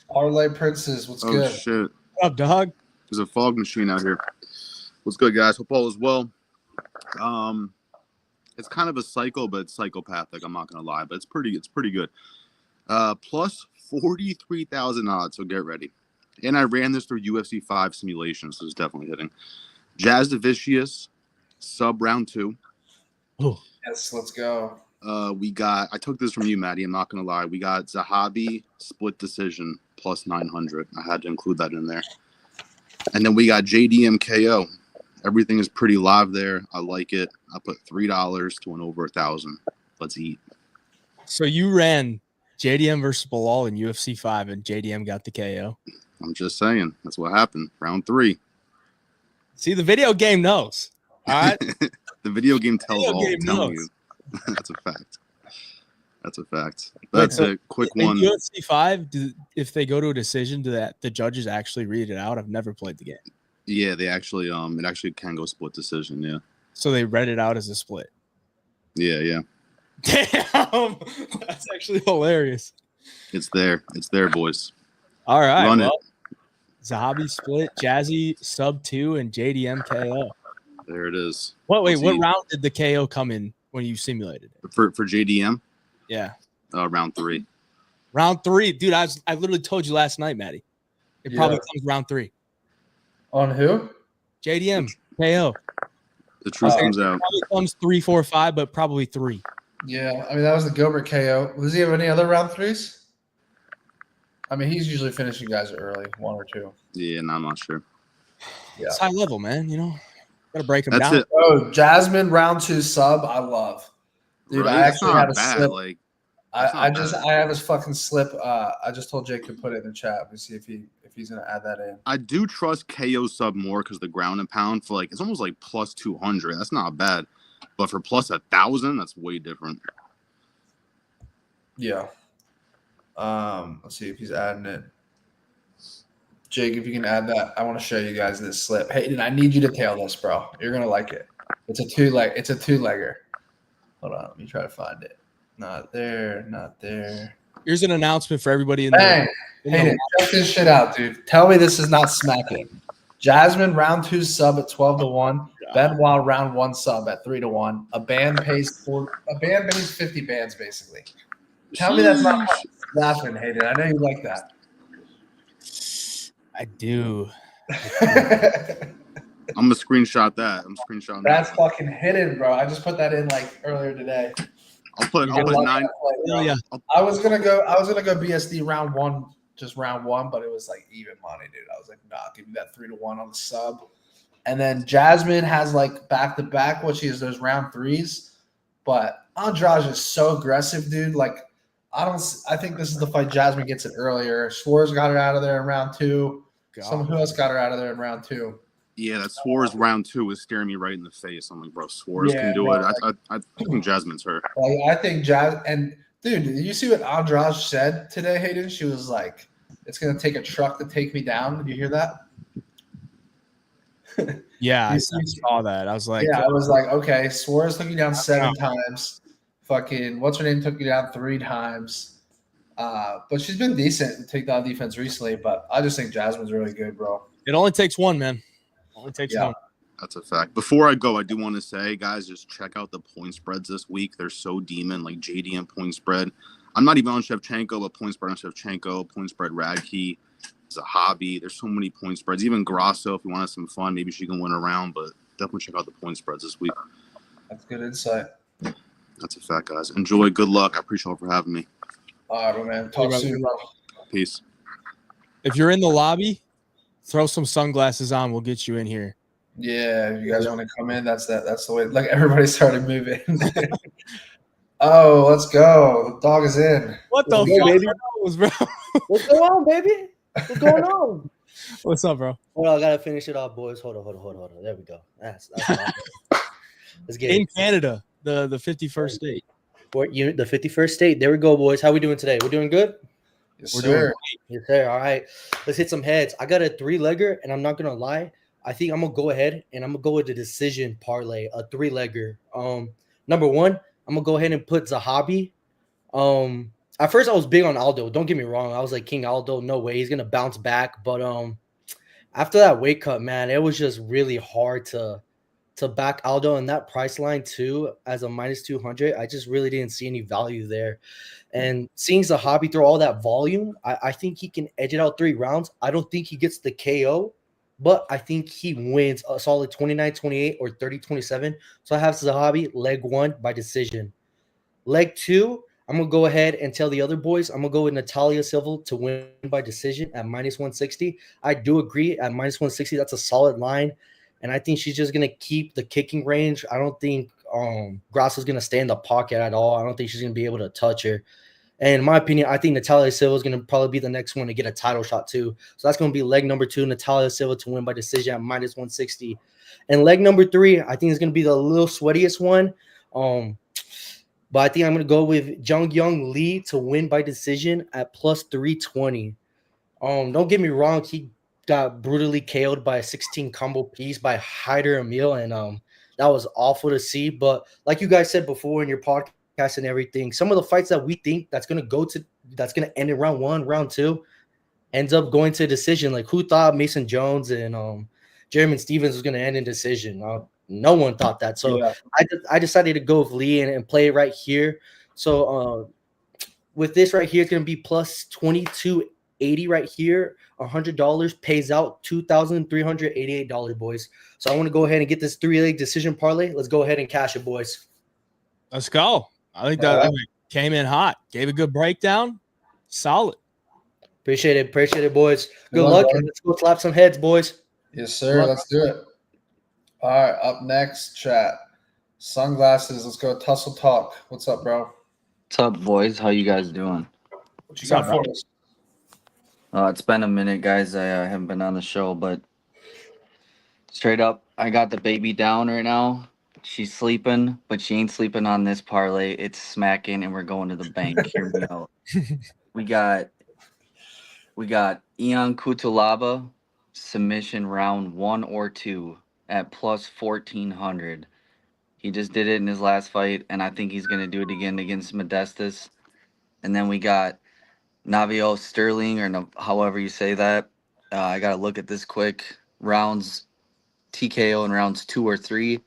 Parlay Princess, what's good? Oh shit! What up, dog? There's a fog machine out here. What's good, guys? Hope all is well. It's kind of a cycle, but it's psychopathic. I'm not gonna lie, but it's pretty good. Plus 43,000 odds, so get ready. And I ran this through UFC 5 simulations, so it's definitely hitting. Jazz Vicious, sub round 2. Oh. Yes, let's go. I took this from you, Matty. I'm not gonna lie. We got Zahabi split decision plus 900. I had to include that in there. And then we got JDM KO. Everything is pretty live there. I like it. I put $3 to an over 1,000. Let's eat. So you ran JDM versus Bilal in UFC 5, and JDM got the KO. I'm just saying. That's what happened. Round 3. See, the video game knows. All right. The video game tells all. I'm telling you. That's a fact. That's a quick one. In UFC 5, if they go to a decision, do the judges actually read it out? I've never played the game. Yeah, they actually it actually can go split decision, yeah. So they read it out as a split. Yeah. Damn. That's actually hilarious. It's there, boys. All right. Run it. Zahabi split, Jazzy sub 2, and JDM KO. There it is. What round did the KO come in when you simulated it? For JDM? Yeah. Round 3. Round 3. Dude, I literally told you last night, Matty. It probably comes round 3. On who? JDM KO. The truth comes out. Probably comes 3, 4, 5, but probably 3. Yeah, I mean, that was the Gilbert KO. Does he have any other round 3s? I mean, he's usually finishing guys early, 1 or 2. Yeah, no, I'm not sure. Yeah. It's high level, man. You know, gotta break him That's down. it. Oh, Jasmine round 2 sub, I love. Dude, right? I actually had a slip. Like, That's I not just bad. I have his fucking slip. I just told Jake to put it in the chat to see if he's gonna add that in. I do trust KO sub more because the ground and pound for like it's almost like plus 200. That's not bad, but for plus 1,000, that's way different. Yeah. Let's see if he's adding it. Jake, if you can add that, I want to show you guys this slip. Hayden, I need you to tail this, bro. You're gonna like it. It's a two-legger. Hold on, let me try to find it. Not there, not there. Here's an announcement for everybody in Bang! the Hayden, check this shit out, dude. Tell me this is not smacking. Jasmine round 2 sub at 12-1. Benoit round 1 sub at 3-1. A band pays 50 bands basically. Tell me that's not Jasmine, Hayden. I know you like that. I do. I'm gonna screenshot that. I'm screenshotting That's that. fucking hidden, bro. I just put that in like earlier today. I'll put 9. Play, I was gonna go BSD round 1, just round 1, but it was like even money, dude. I was like, nah, give me that 3-1 on the sub. And then Jasmine has like back to back, which is those round 3s. But Andrade is so aggressive, dude. Like, I think this is the fight Jasmine gets it earlier. Schwartz got it out of there in round 2. Who else got her out of there in round 2? Yeah, that Suarez round 2 is staring me right in the face. I'm like, bro, Suarez can do it. I think Jasmine's her. Like, I think and dude, did you see what Andrade said today, Hayden? She was like, "It's gonna take a truck to take me down." Did you hear that? Yeah, I saw that. I was like, yeah, I was like, okay, Suarez took you down 7 times. Fucking, what's her name took you down 3 times. But she's been decent in takedown defense recently. But I just think Jasmine's really good, bro. It only takes one, man. Only takes one. That's a fact. Before I go, I do want to say, guys, just check out the point spreads this week. They're so demon, like JDM point spread. I'm not even on Shevchenko, but point spread on Shevchenko, point spread Radke. It's a hobby. There's so many point spreads. Even Grasso, if you want to have some fun, maybe she can win a round, but definitely check out the point spreads this week. That's good insight. That's a fact, guys. Enjoy. Good luck. I appreciate you for having me. All right, man. Talk soon, bro. Peace. If you're in the lobby, throw some sunglasses on. We'll get you in here. Yeah, if you guys want to come in, that's the way. Like, everybody started moving. Oh, let's go. The dog is in. What the Let's go, fuck, baby? bro? What's going on, baby? What's going on? What's up, bro? Hold on, I gotta finish it off, boys. Hold on. There we go. That's let's get in it. Canada, the 51st state. The 51st state. There we go, boys. How we doing today? We're doing good? Yes, We're sir. doing great. Yes, sir. All right. Let's hit some heads. I got a 3-legger, and I'm not gonna lie. I think I'm gonna go ahead and I'm gonna go with the decision parlay, a 3-legger. Number 1, I'm gonna go ahead and put Zahabi. At first I was big on Aldo. Don't get me wrong. I was like, King Aldo, no way, he's gonna bounce back. But after that weight cut, man, it was just really hard to back Aldo in that price line too as a -200. I just really didn't see any value there. And seeing Zahabi throw all that volume, I think he can edge it out 3 rounds. I don't think he gets the KO, but I think he wins a solid 29-28 or 30-27. So I have Zahabi leg 1 by decision. Leg 2, I'm going to go ahead and tell the other boys, I'm going to go with Natalia Silva to win by decision at -160. I do agree at -160. That's a solid line. And I think she's just going to keep the kicking range. I don't think Grasso's going to stay in the pocket at all. I don't think she's going to be able to touch her. And in my opinion, I think Natalia Silva is going to probably be the next one to get a title shot too. So that's going to be leg number 2, Natalia Silva to win by decision at -160. And leg number 3, I think is going to be the little sweatiest one. But I think I'm going to go with Jung Young Lee to win by decision at +320. Don't get me wrong, he got brutally KO'd by a 16 combo piece by Hyder Emil, and that was awful to see. But like you guys said before in your podcast and everything, some of the fights that we think that's going to end in round 1, round 2, ends up going to decision. Like, who thought Mason Jones and Jeremy Stevens was going to end in decision? No one thought that. So yeah. I decided to go with Lee and play it right here. So with this right here, it's going to be +2280 right here. $100 pays out $2,388, boys. So I want to go ahead and get this 3-leg decision parlay. Let's go ahead and cash it, boys. Let's go. I think that came in hot. Gave a good breakdown. Solid. Appreciate it, boys. Good luck, and let's go slap some heads, boys. Yes, sir. Let's do it. All right, up next, chat. Sunglasses. Let's go Tussle Talk. What's up, bro? What's up, boys? How you guys doing? What you got for us? It's been a minute, guys. I haven't been on the show, but straight up, I got the baby down right now. She's sleeping, but she ain't sleeping on this parlay. It's smacking, and we're going to the bank. Hear me out. We got Ion Cutelaba submission round 1 or 2 at plus 1400. He just did it in his last fight, and I think he's gonna do it again against Modestus. And then we got Navio Sterling, or however you say that. I gotta look at this quick. Rounds TKO in rounds 2 or 3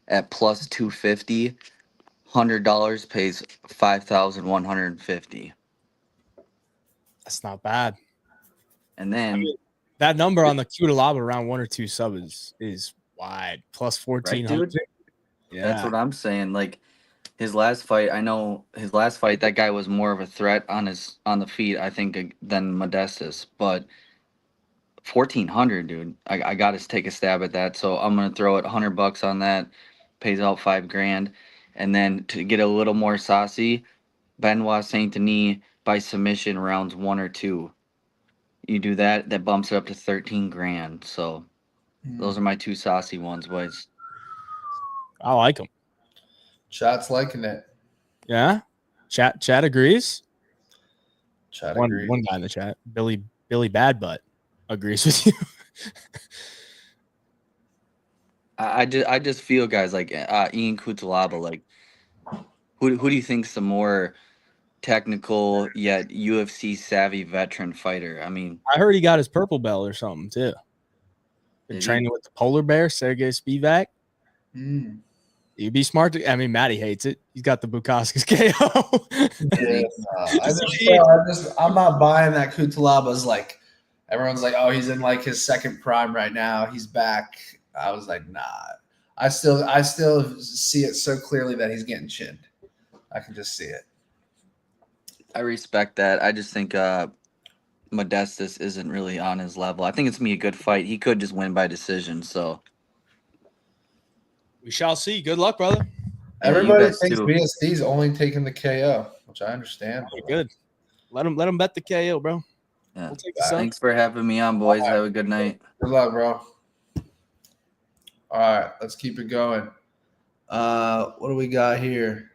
at plus 250. $100 pays 5,150. That's not bad. And then that number on the Cutelaba round 1 or 2 sub is wide. Plus 1400. Right, dude? Yeah. That's what I'm saying. Like his last fight, I know his last fight, that guy was more of a threat on the feet, I think, than Modestus. But 1,400, dude. I got to take a stab at that. So I'm gonna throw it $100 on that. Pays out $5,000, and then to get a little more saucy, Benoit Saint Denis by submission rounds 1 or 2. You do that, that bumps it up to $13,000. So those are my 2 saucy ones, boys. I like them. Chat's liking it. Yeah, chat agrees. Chat one agrees. One guy in the chat, Billy Badbutt, agrees with you. I just feel, guys, like Ian Cutelaba, like who do you think's the more technical yet UFC savvy veteran fighter? I mean, I heard he got his purple belt or something too. Been training with the polar bear, Sergey Spivak. You'd be smart to. I mean, Matty hates it. He's got the Bukowski's KO. I'm not buying that. Kutalaba's like, everyone's like, oh, he's in like his second prime right now. He's back. I was like, nah. I still see it so clearly that he's getting chinned. I can just see it. I respect that. I just think Modestus isn't really on his level. I think it's gonna be a good fight. He could just win by decision. So we shall see. Good luck, brother. Everybody thinks BSD's only taking the KO, which I understand. Good. Let him bet the KO, bro. Yeah. We'll take Thanks for having me on, boys. Have a good night. Good luck, bro. All right, let's keep it going. What do we got here?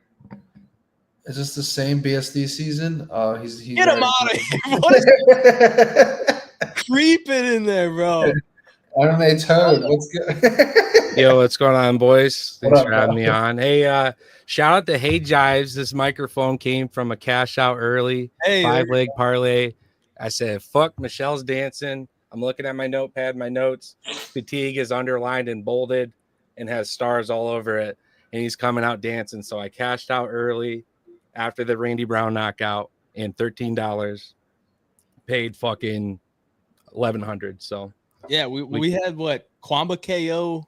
Is this the same BSD season? He's get him out of here. What is creeping in there, bro? Anime Toad, what's good? Yo, what's going on, boys? Thanks up, for having bro? me on. Hey, shout out to Hayvjives. This microphone came from a cash out early, 5-leg parlay. I said, fuck, Michelle's dancing. I'm looking at my notepad, my notes. Fatigue is underlined and bolded and has stars all over it. And he's coming out dancing. So I cashed out early after the Randy Brown knockout and $13. Paid fucking $1,100. So yeah, we had what? Kwamba KO,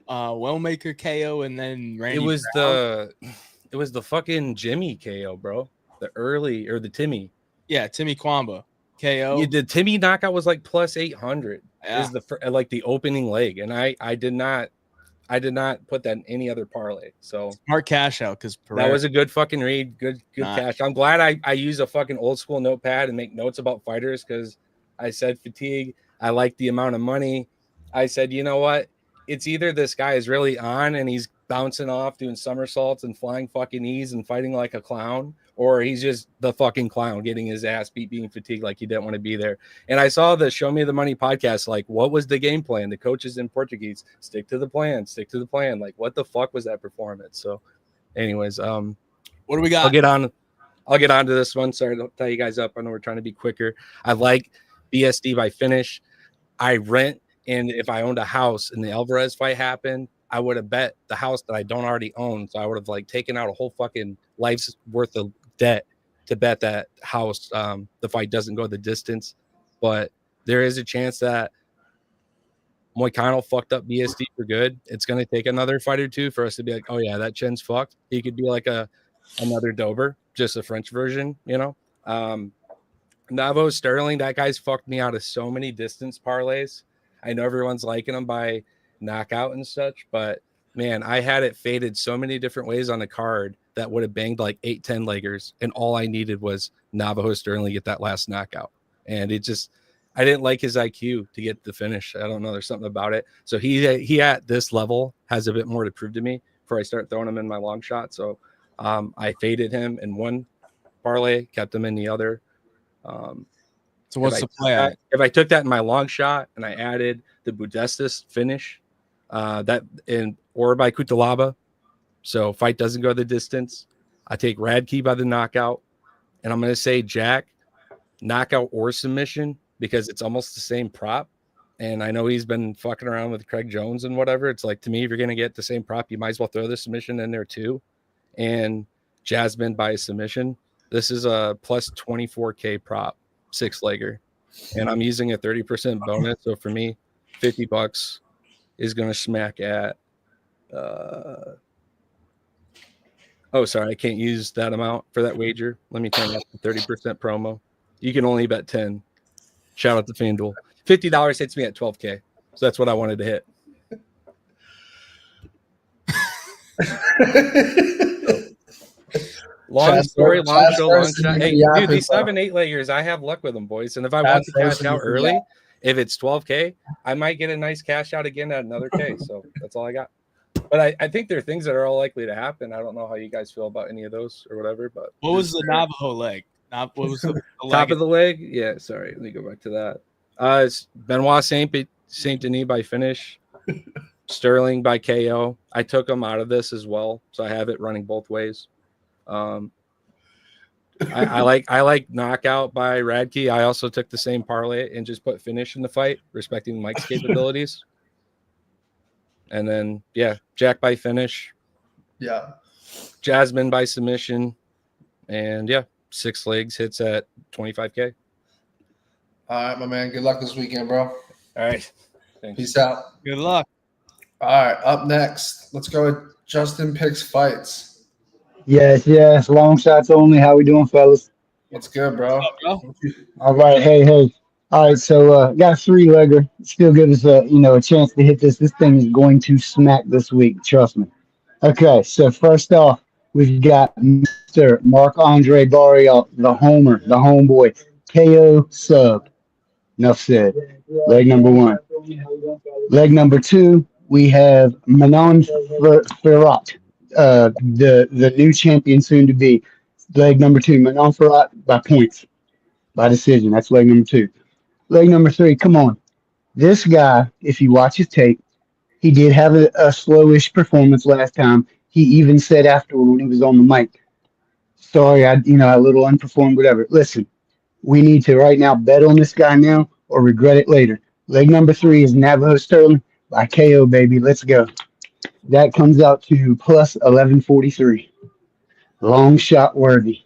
Wellmaker KO, and then Randy it was the fucking Jimmy KO, bro. The early or the Timmy. Yeah, Timmy Kwamba KO. Yeah, the Timmy knockout was like plus 800. Yeah. Is the opening leg, and I did not put that in any other parlay. So smart cash out because that was a good fucking read. Good cash. I'm glad I use a fucking old school notepad and make notes about fighters because I said fatigue. I like the amount of money. I said, you know what? It's either this guy is really on and he's bouncing off, doing somersaults and flying fucking knees and fighting like a clown, or he's just the fucking clown getting his ass beat, being fatigued like he didn't want to be there. And I saw the Show Me the Money podcast. Like, what was the game plan? The coaches in Portuguese, stick to the plan, stick to the plan. Like, what the fuck was that performance? So anyways, what do we got? I'll get on to this one. Sorry to tie you guys up. I know we're trying to be quicker. I like BSD by finish. I rent, and if I owned a house and the Alvarez fight happened, I would have bet the house that I don't already own. So I would have like taken out a whole fucking life's worth of debt to bet that house the fight doesn't go the distance. But there is a chance that Moicano fucked up BSD for good. It's going to take another fight or two for us to be like, oh yeah, that chin's fucked. He could be like another Dober, just a French version, you know. Navo Sterling, that guy's fucked me out of so many distance parlays. I know everyone's liking him by knockout and such, but man, I had it faded so many different ways on the card that would have banged like 8-10 leggers, and all I needed was Navajo Sterling to get that last knockout. And I didn't like his IQ to get the finish. I don't know. There's something about it. So he at this level has a bit more to prove to me before I start throwing him in my long shot. So I faded him in one parlay, kept him in the other. So what's the play at? If I took that in my long shot and I added the Budestis finish, or by Kutalaba, so fight doesn't go the distance, I take Radke by the knockout, and I'm going to say Jack, knockout or submission, because it's almost the same prop. And I know he's been fucking around with Craig Jones and whatever. It's like, to me, if you're going to get the same prop, you might as well throw the submission in there too. And Jasmine by a submission. This is a plus 24K prop, 6-legger. And I'm using a 30% bonus. So for me, $50 is going to smack at, I can't use that amount for that wager. Let me turn up the 30% promo. You can only bet 10. Shout out to FanDuel. $50 hits me at 12K. So that's what I wanted to hit. Long story, long shot. Hey, dude, these 7-8 leggers, I have luck with them, boys. And if I want to cash out early, if it's 12K, I might get a nice cash out again at another K. So that's all I got. But I think there are things that are all likely to happen. I don't know how you guys feel about any of those or whatever. But what was the Navajo leg? What was the top of the leg? Yeah, sorry. Let me go back to that. It's Benoit Saint Denis by finish, Sterling by KO. I took him out of this as well, so I have it running both ways. I like knockout by Radke. I also took the same parlay and just put finish in the fight, respecting Mike's capabilities. And then Jack by finish. Yeah. Jasmine by submission. And 6 legs hits at 25K. All right, my man. Good luck this weekend, bro. All right. Thanks. Peace out. Good luck. All right, up next, let's go with Justin Picks Fights. Yes. Long shots only. How we doing, fellas? What's good, bro? All right. Hey. All right. So got a 3-legger. Still give us a chance to hit this. This thing is going to smack this week. Trust me. Okay. So first off, we've got Mr. Marc-Andre Barrios, the homer, the homeboy, KO sub. Enough said. Leg number 1. Leg number 2, we have Manon Ferrat, the new champion soon to be. Leg number 2, Manon Ferrat by points, by decision. That's leg number 2. Leg number 3, come on. This guy, if you watch his tape, he did have a slowish performance last time. He even said afterward when he was on the mic, sorry, I a little unperformed, whatever. Listen, we need to right now bet on this guy now or regret it later. Leg number 3 is Navajo Sterling by KO, baby. Let's go. That comes out to plus 1143. Long shot worthy.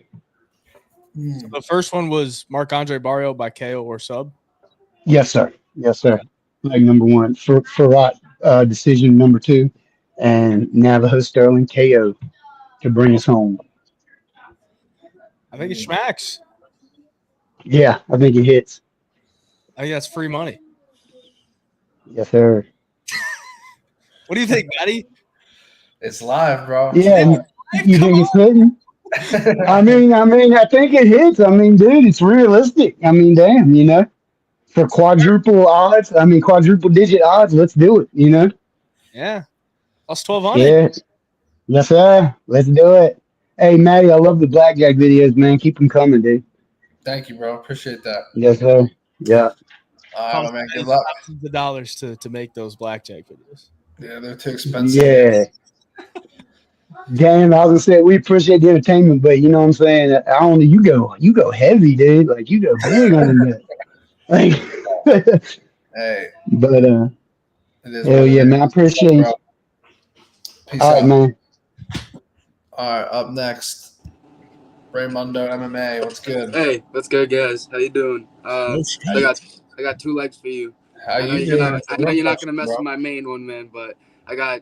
So the first one was Marc-Andre Barrios by KO or sub? Yes, sir. Leg number 1. Ferrat decision number 2. And Navajo Sterling KO to bring us home. I think it smacks. Yeah, I think it hits. I think that's free money. Yes, sir. What do you think, Matty? It's live, bro. Yeah, you think it's hitting? I mean, I think it hits. I mean, dude, it's realistic. I mean, damn, for quadruple odds, quadruple digit odds, let's do it, Yeah. Plus 1,200. Yeah. Yes, sir. Let's do it. Hey, Matty, I love the blackjack videos, man. Keep them coming, dude. Thank you, bro. Appreciate that. Yes, sir. Yeah. All right, my man. Good luck. Thousands of dollars to make those blackjack videos. Yeah, they're too expensive. Yeah. Damn, I was gonna say we appreciate the entertainment, but you know what I'm saying? I don't know. You go heavy, dude. Like you go big on the net. Hey. But hell yeah, man. I appreciate you. Peace All out. right, man. All right, up next, Raymundo MMA. What's good? Hey, what's good, guys? How you doing? I got 2 legs for you. How I know you you're doing? not. I know you're not gonna mess with my main one, man. But I got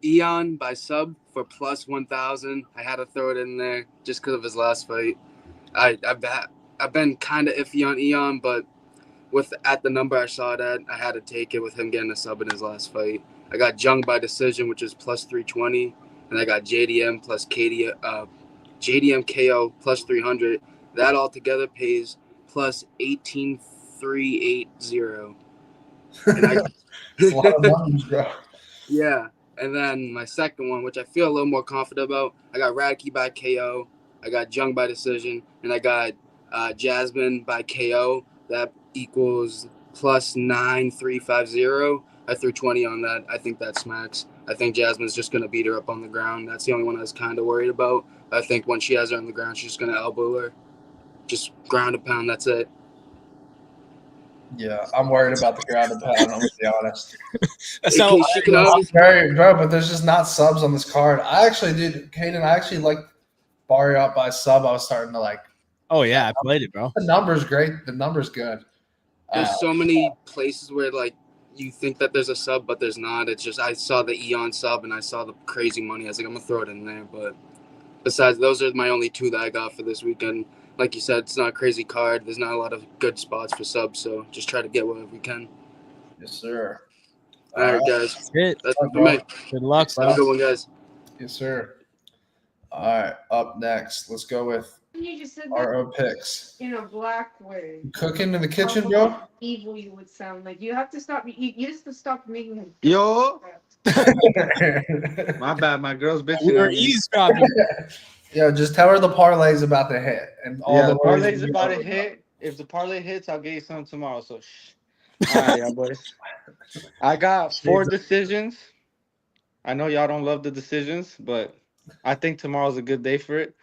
Eon by sub for plus 1,000. I had to throw it in there just because of his last fight. I've been kind of iffy on Eon, but at the number I saw it at, I had to take it with him getting a sub in his last fight. I got Jung by decision, which is plus 320, and I got JDM plus JDM KO plus 300. That all together pays plus 18,380. And I It's a lot of numbers, bro. yeah. And then my second one, which I feel a little more confident about, I got Radke by KO, I got Jung by decision, and I got Jasmine by KO. That equals plus 9,350. I threw 20 on that. I think that smacks. I think Jasmine's just going to beat her up on the ground. That's the only one I was kind of worried about. I think when she has her on the ground, she's just going to elbow her. Just ground and pound. That's it. Yeah, I'm worried about the ground and pound. I'm gonna be honest. That's how bro, but there's just not subs on this card. I actually did, Hayden. I actually like bar up by sub. I was starting to like. Oh yeah, I played it, bro. The number's great. The number's good. There's so many places where like you think that there's a sub, but there's not. It's just I saw the Eon sub and I saw the crazy money. I was like, I'm gonna throw it in there. But besides, those are my only two that I got for this weekend. Like you said, it's not a crazy card. There's not a lot of good spots for subs, so just try to get whatever we can. Yes, sir. All right, guys. That's it. That's it for me. Good luck, Have a good one, guys. Yes, sir. All right, up next, let's go with You just said our that own picks. in a black way. Cooking in the kitchen, How bro. evil you would sound like. You have to stop. You used to stop making him. Yo. My bad. My girl's bitching. We were at me. eavesdropping. Yeah, just tell her the parlay's about to hit and all Yeah, the the parlay's ways you about know to hit. If the parlay hits, I'll get you some tomorrow. So shh. All right, y'all boys. I got 4 decisions. I know y'all don't love the decisions, but I think tomorrow's a good day for it.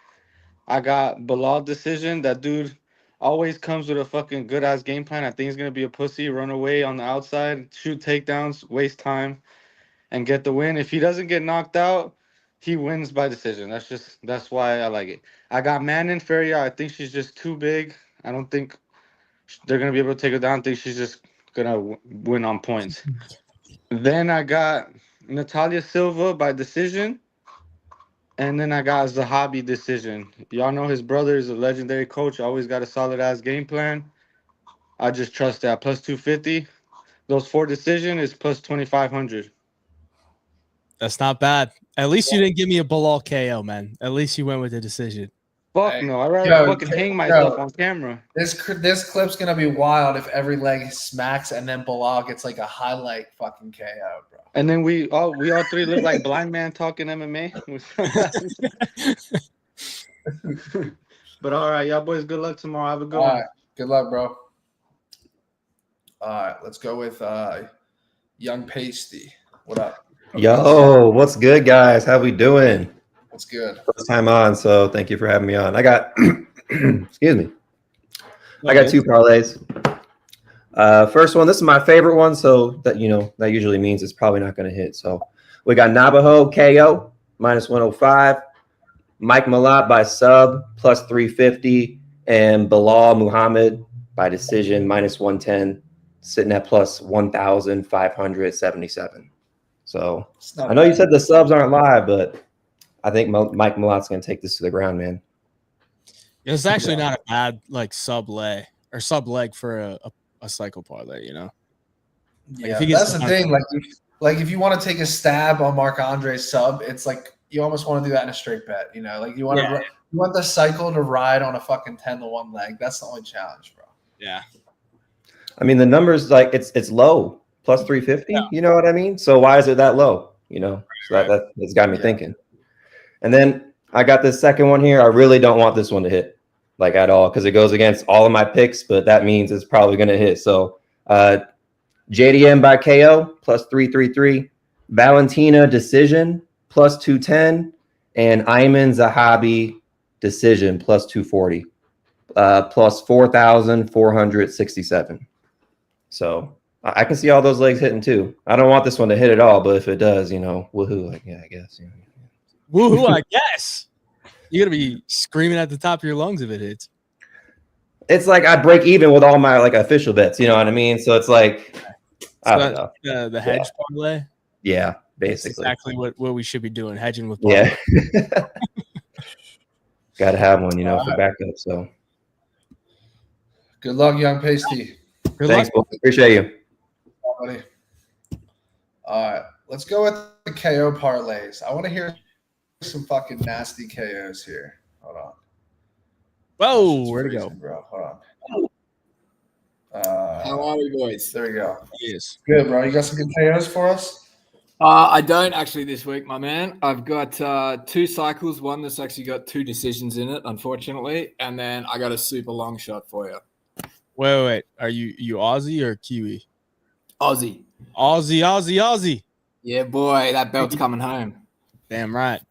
I got Bilal decision. That dude always comes with a fucking good ass game plan. I think he's gonna be a pussy, run away on the outside, shoot takedowns, waste time, and get the win. If he doesn't get knocked out, he wins by decision. That's why I like it. I got Manon Ferrier. I think she's just too big. I don't think they're gonna be able to take her down. I think she's just gonna win on points. Then I got Natalia Silva by decision. And then I got Zahabi decision. Y'all know his brother is a legendary coach. Always got a solid ass game plan. I just trust that. Plus 250. Those 4 decision is plus 2,500. That's not bad. At least you didn't give me a Bilal KO, man. At least you went with the decision. Fuck no. I'd rather fucking hang myself on camera. This clip's gonna be wild if every leg smacks and then Bilal gets like a highlight fucking KO, bro. And then we all 3 look like blind man talking MMA. But all right, y'all boys, good luck tomorrow. Have a good All one. right, good luck, bro. All right, let's go with Young Pasty. What up? Yo, what's good, guys? How we doing? What's good? First time on, so thank you for having me on. I got, excuse me. I got 2 parlays. First one, this is my favorite one, so that that usually means it's probably not going to hit. So we got Navajo KO minus 105, Mike Malat by sub plus 350, and Bilal Muhammad by decision minus 110, sitting at plus 1,577. So I know you said the subs aren't live, but I think Mike Malat's going to take this to the ground, man. It's actually not a bad sub leg for a cycle parlay, Yeah, if that's the thing. Like if you want to take a stab on Marc Andre's sub, it's like you almost want to do that in a straight bet. You want the cycle to ride on a fucking 10-1 leg. That's the only challenge, bro. Yeah. I mean, the numbers it's low, plus 350. Yeah. You know what I mean? So why is it that low? So that's got me thinking. And then I got this second one here. I really don't want this one to hit at all because it goes against all of my picks, but that means it's probably going to hit. So JDM by KO plus 333, Valentina decision plus 210, and Ayman Zahabi decision plus 240, plus 4,467. So I can see all those legs hitting too. I don't want this one to hit at all, but if it does, woohoo! I guess. Woohoo! I guess you're gonna be screaming at the top of your lungs if it hits. It's like I break even with all my official bets. You know what I mean? So it's like I don't know. The hedge parlay. Yeah, basically. That's exactly what we should be doing, hedging with parlay. Yeah. Got to have one, for backup. So good luck, Young Pasty. Thanks, boy. Appreciate you. Buddy. All right, let's go with the KO parlays. I want to hear some fucking nasty KOs here. Hold on. Whoa, where'd it go? Bro. Hold on. How are we, boys? There you go. Yes. Good, bro. You got some good KOs for us? I don't actually this week, my man. I've got 2 cycles. One that's actually got 2 decisions in it, unfortunately. And then I got a super long shot for you. Wait. Are you Aussie or Kiwi? Aussie. Aussie. Yeah, boy. That belt's coming home. Damn right.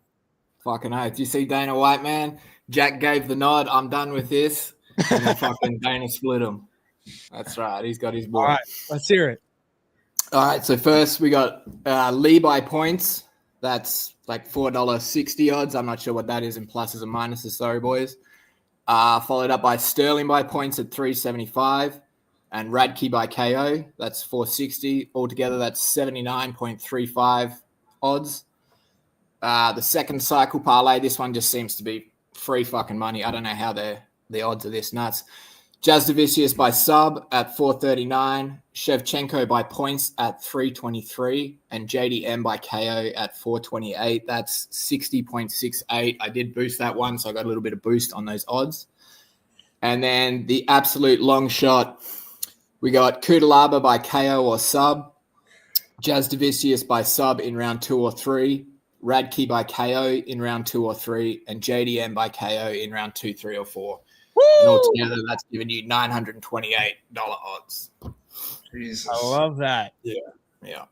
Fucking oath. Do you see Dana White, man? Jack gave the nod. I'm done with this. And then fucking Dana split him. That's right. He's got his boy. All right. Let's hear it. All right, so first we got Lee by points. That's like $4.60 odds. I'm not sure what that is in pluses and minuses. Sorry, boys. Followed up by Sterling by points at $3.75 and Radke by KO. That's $4.60. Altogether, that's 79.35 odds. The second cycle parlay, this one just seems to be free fucking money. I don't know how the odds are this nuts. Jazdavicius by sub at 439, Shevchenko by points at 323, and JDM by KO at 428. That's 60.68. I did boost that one, so I got a little bit of boost on those odds. And then the absolute long shot, we got Kudalaba by KO or sub, Jazdavicius by sub in round 2 or 3, Radke by KO in round 2 or 3, and JDM by KO in round 2, 3, or 4. And altogether, that's giving you $928 odds. Jesus. I love that. Yeah.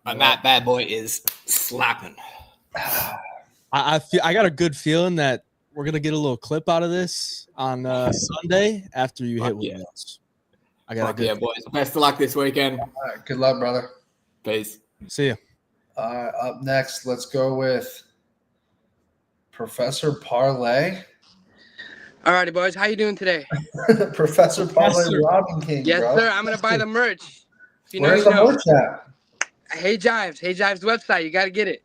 And that bad boy is slapping. I got a good feeling that we're gonna get a little clip out of this on Sunday after you hit with us. I got a good boys. Best of luck this weekend. All right, good luck, brother. Peace. See ya. Up next, let's go with Professor Parlay. All righty, boys. How you doing today? Professor Parlay Robin King, Yes, bro. sir. I'm going to buy the merch. If you know, Where's you the know. merch at? Hayvjive's website. You got to get it.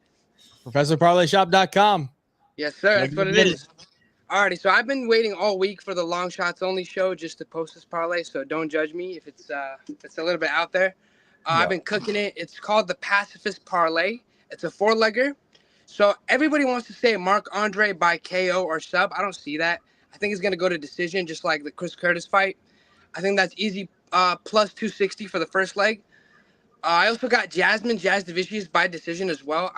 ProfessorParlayShop.com. Yes, sir. That's what it is. Alrighty, so I've been waiting all week for the long shots only show just to post this parlay, so don't judge me if it's a little bit out there. I've been cooking it. It's called the Pacifist Parlay. It's a 4-legger. So everybody wants to say Mark Andre by KO or sub. I don't see that. I think he's going to go to decision just like the Chris Curtis fight. I think that's easy plus 260 for the first leg. I also got Jazdavicius by decision as well.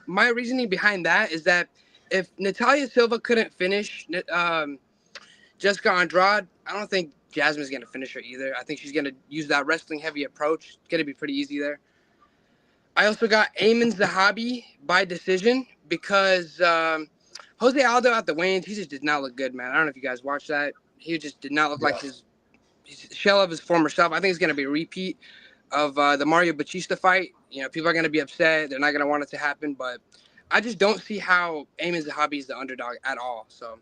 My reasoning behind that is that if Natalia Silva couldn't finish Jessica Andrade, I don't think Jasmine's going to finish her either. I think she's going to use that wrestling-heavy approach. It's going to be pretty easy there. I also got Omen Zahabi by decision because Jose Aldo at the weigh-ins, he just did not look good, man. I don't know if you guys watched that. He just did not look like his shell of his former self. I think it's going to be a repeat of the Mario Batista fight. You know, people are going to be upset. They're not going to want it to happen, but I just don't see how Omen Zahabi is the underdog at all. So,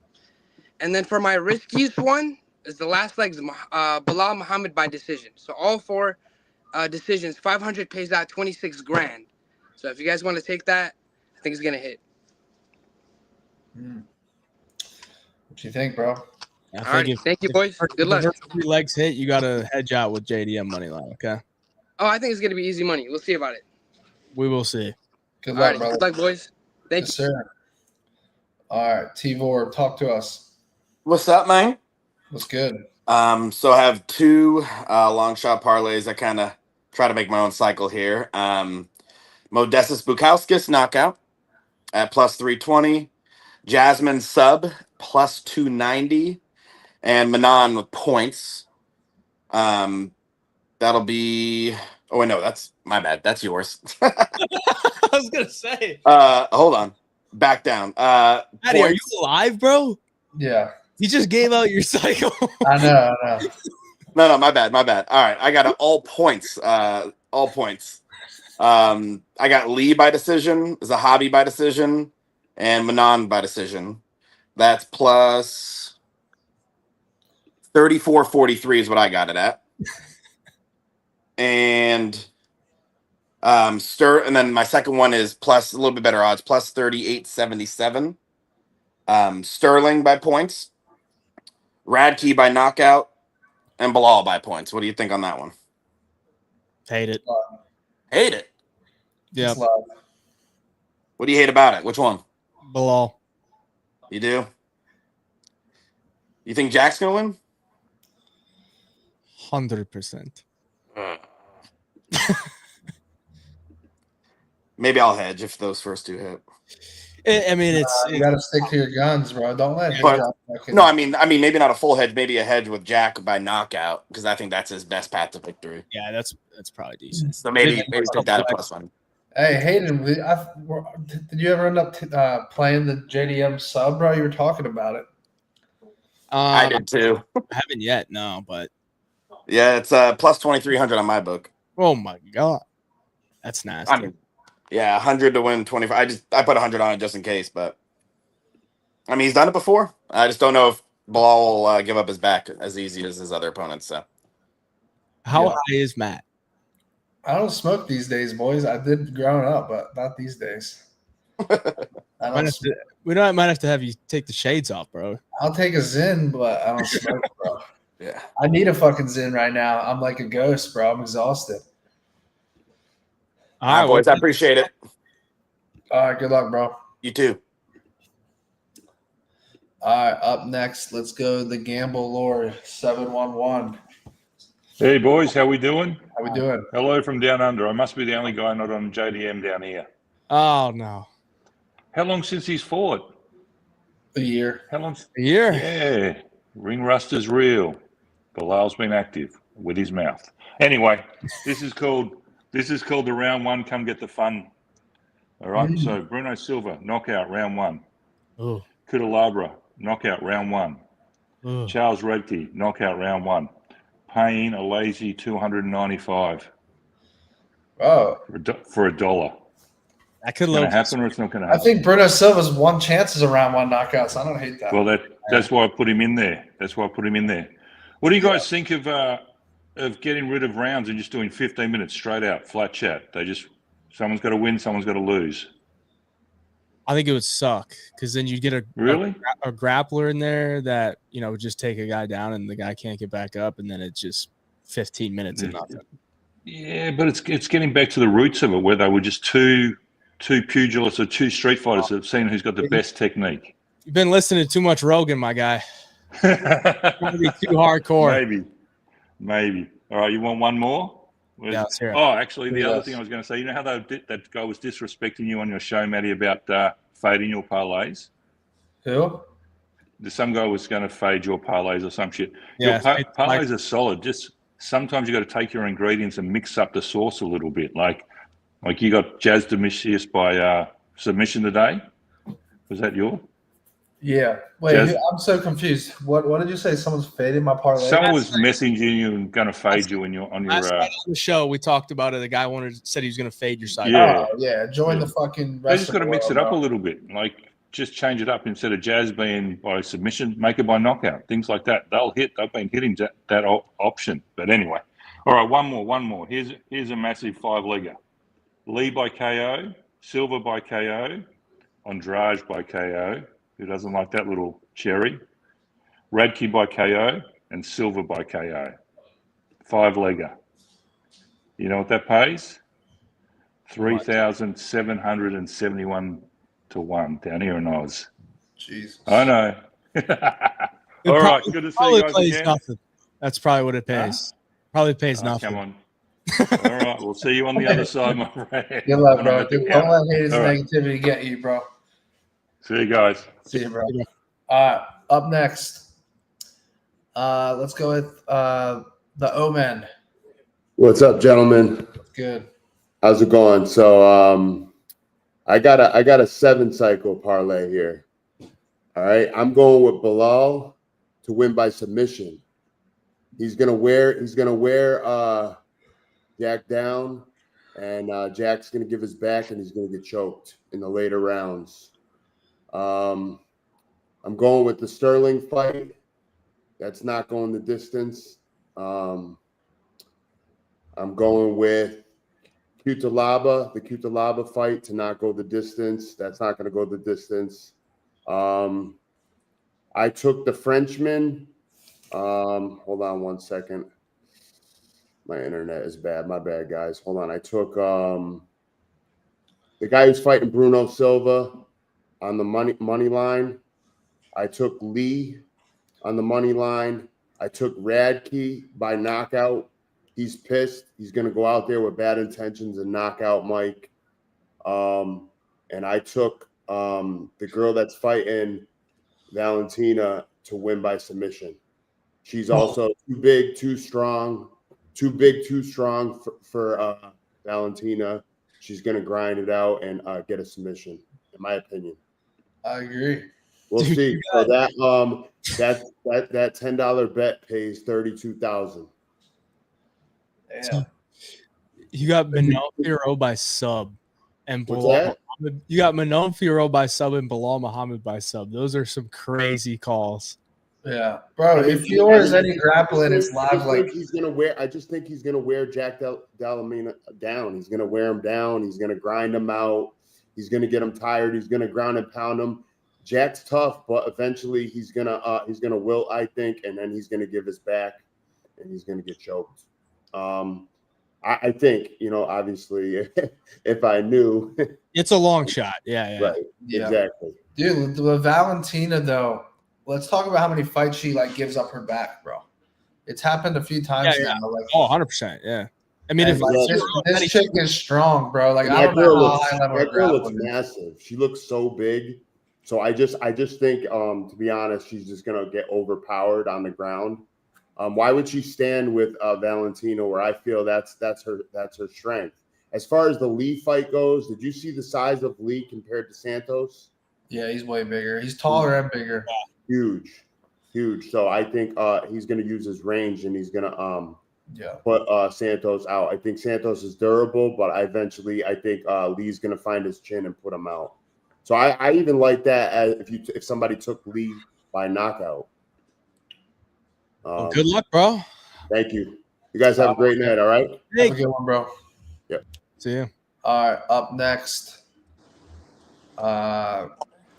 and then for my riskiest one is the last leg's Bilal Muhammad by decision. So all 4 decisions, 500 pays out 26 grand. So if you guys want to take that, I think it's going to hit. What you think, bro? All right, thank you, boys. Good luck. If 3 legs hit, you got to hedge out with JDM money line, okay? Oh, I think it's going to be easy money. We'll see about it. We will see. Good luck, brother. Good luck, boys. Thank you. Sir. All right, Tivor, talk to us. What's up, man? What's good? So I have 2 long shot parlays. I kind of try to make my own cycle here. Modestus Bukauskas knockout at plus 320. Jasmine sub plus 290. And Manon with points. That'll be... Oh, wait, no, that's my bad. That's yours. I was going to say. Hold on. Back down. Matty, are you alive, bro? Yeah. He just gave out your cycle. I know. No, my bad. All right, I got all points. All points. I got Lee by decision, Zahabi by decision, and Manon by decision. That's plus 34.43 is what I got it at. And and then my second one is plus a little bit better odds, plus 38.77. Sterling by points, Radke by knockout, and Bilal by points. What do you think on that one? Hate it. Hate it. Yeah. What do you hate about it? Which one? Bilal. You do? You think Jack's gonna win? 100%. Maybe I'll hedge if those first two hit. I mean, you got to stick to your guns, bro. Don't let him But, drop fucking. no, I mean, maybe not a full hedge, maybe a hedge with Jack by knockout because I think that's his best path to victory. Yeah, that's probably decent. So maybe take that at +1. Hey, Hayden, did you ever end up playing the JDM sub, bro? You were talking about it. I did too. I haven't yet, no, but yeah, it's plus 2,300 on my book. Oh my god, that's nasty. I mean, yeah, 100 to win 25. I put 100 on it just in case, but I mean, he's done it before. I just don't know if Bilal will give up his back as easy as his other opponents. So, how high is Matt? I don't smoke these days, boys. I did growing up, but not these days. We might have to have you take the shades off, bro. I'll take a Zin, but I don't smoke, bro. Yeah. I need a fucking Zin right now. I'm like a ghost, bro. I'm exhausted. All right, boys. I appreciate it. All right. Good luck, bro. You too. All right. Up next, let's go the Gamble Lord 711. Hey, boys. How we doing? How we doing? Hello from down under. I must be the only guy not on JDM down here. Oh, no. How long since he's fought? A year. How long? A year? Yeah. Ring rust is real. Bilal's been active with his mouth. Anyway, this is called the round one. Come get the fun. All right. So Bruno Silva, knockout, round one. Ooh. Kutalabra, knockout, round one. Ooh. Charles Redkey, knockout, round one. Payne, a lazy 295. Oh. For $1. That could happen, or it's not going to I happen. think Bruno Silva's won chances around one knockout, so I don't hate that. Well, that's why I put him in there. What do you guys think of getting rid of rounds and just doing 15 minutes straight out, flat chat? Someone's got to win, someone's got to lose. I think it would suck because then you'd get a grappler in there that would just take a guy down and the guy can't get back up, and then it's just 15 minutes and nothing. Yeah, but it's getting back to the roots of it, where they were just two pugilists or two street fighters that have seen who's got the best technique. You've been listening to too much Rogan, my guy. It's going to be too hardcore. Maybe. All right, you want one more? Yeah, let's hear it. Oh, actually, the other thing I was going to say, you know how that guy was disrespecting you on your show, Matty, about fading your parlays? Who? Some guy was going to fade your parlays or some shit. Yeah, your parlays are solid. Just sometimes you got to take your ingredients and mix up the sauce a little bit. Like you got Jazz Domitius by submission today. Was that your? Yeah. Wait, Jazz? I'm so confused. What did you say? Someone's faded my parlay? Someone was messaging you and going to fade you on your. Last night on the show, we talked about it. The guy said he was going to fade your side. Yeah. Oh, yeah. Join the fucking They rest just of got to the mix world, it up bro. a little bit. Like, just change it up. Instead of Jazz being by submission, make it by knockout. Things like that. They'll hit. They've been hitting that option. But anyway. All right, one more. Here's a massive 5-legger. Lee by KO, Silva by KO, Andrade by KO. Who doesn't like that little cherry? Radke by KO and Silva by KO. 5-legger. You know what that pays? 3,771 to 1 down here in Oz. Jesus. I know. All right, good to see you guys again. Nothing. That's probably what it pays. Probably pays nothing. Come on. All right, we'll see you on the other side, my friend. Good luck, When bro. I'm at the Don't counter. let Hayden's All right. negativity get you, bro. See you guys. See you, bro. Up next, let's go with the Omen. What's up, gentlemen? Good. How's it going? So I got a 7-cycle parlay here. All right. I'm going with Bilal to win by submission. He's gonna wear Jack down, and Jack's gonna give his back, and he's gonna get choked in the later rounds. I'm going with the Sterling fight. That's not going the distance. I'm going with the Kutalaba fight to not go the distance. That's not going to go the distance. I took the Frenchman. Hold on one second. My internet is bad. My bad, guys. Hold on. I took the guy who's fighting Bruno Silva on the money line. I took Lee on the money line. I took Radke by knockout. He's pissed. He's going to go out there with bad intentions and knock out Mike. And I took the girl that's fighting Valentina to win by submission. She's also too big, too strong, for Valentina. She's going to grind it out and get a submission, in my opinion. I agree. We'll see. So that $10 bet pays $32,000. Damn. You got Manon Fiorot by sub and What's Bilal that? Muhammad. You got Manon Fiorot by sub and Bilal Muhammad by sub. Those are some crazy calls. Yeah, bro. If yours any grappling, it's live. Like I just think he's gonna wear Jack Dellamina down. He's gonna wear him down. He's gonna grind him out. He's gonna get him tired. He's gonna ground and pound him. Jack's tough, but eventually he's gonna wilt, I think, and then he's gonna give his back, and he's gonna get choked. I think, obviously, if I knew, it's a long shot. Yeah. Right. Yeah. Exactly. Dude, with Valentina though, let's talk about how many fights she gives up her back, bro. It's happened a few times now. 100%. Yeah. I mean, if this chick is strong, bro. I that don't know how high level that girl looks grappling is. massive. She looks so big. So I just think, to be honest, she's just gonna get overpowered on the ground. Why would she stand with Valentina, where I feel that's her strength? As far as the Lee fight goes, did you see the size of Lee compared to Santos? Yeah, he's way bigger. He's taller and bigger. Huge. So I think he's going to use his range, and he's going to put Santos out. I think Santos is durable, but I think Lee's going to find his chin and put him out. So I even like that as if somebody took Lee by knockout. Well, good luck, bro. Thank you. You guys have a great night. All right. Have a good one, bro. Yep. See you. All right. Up next. All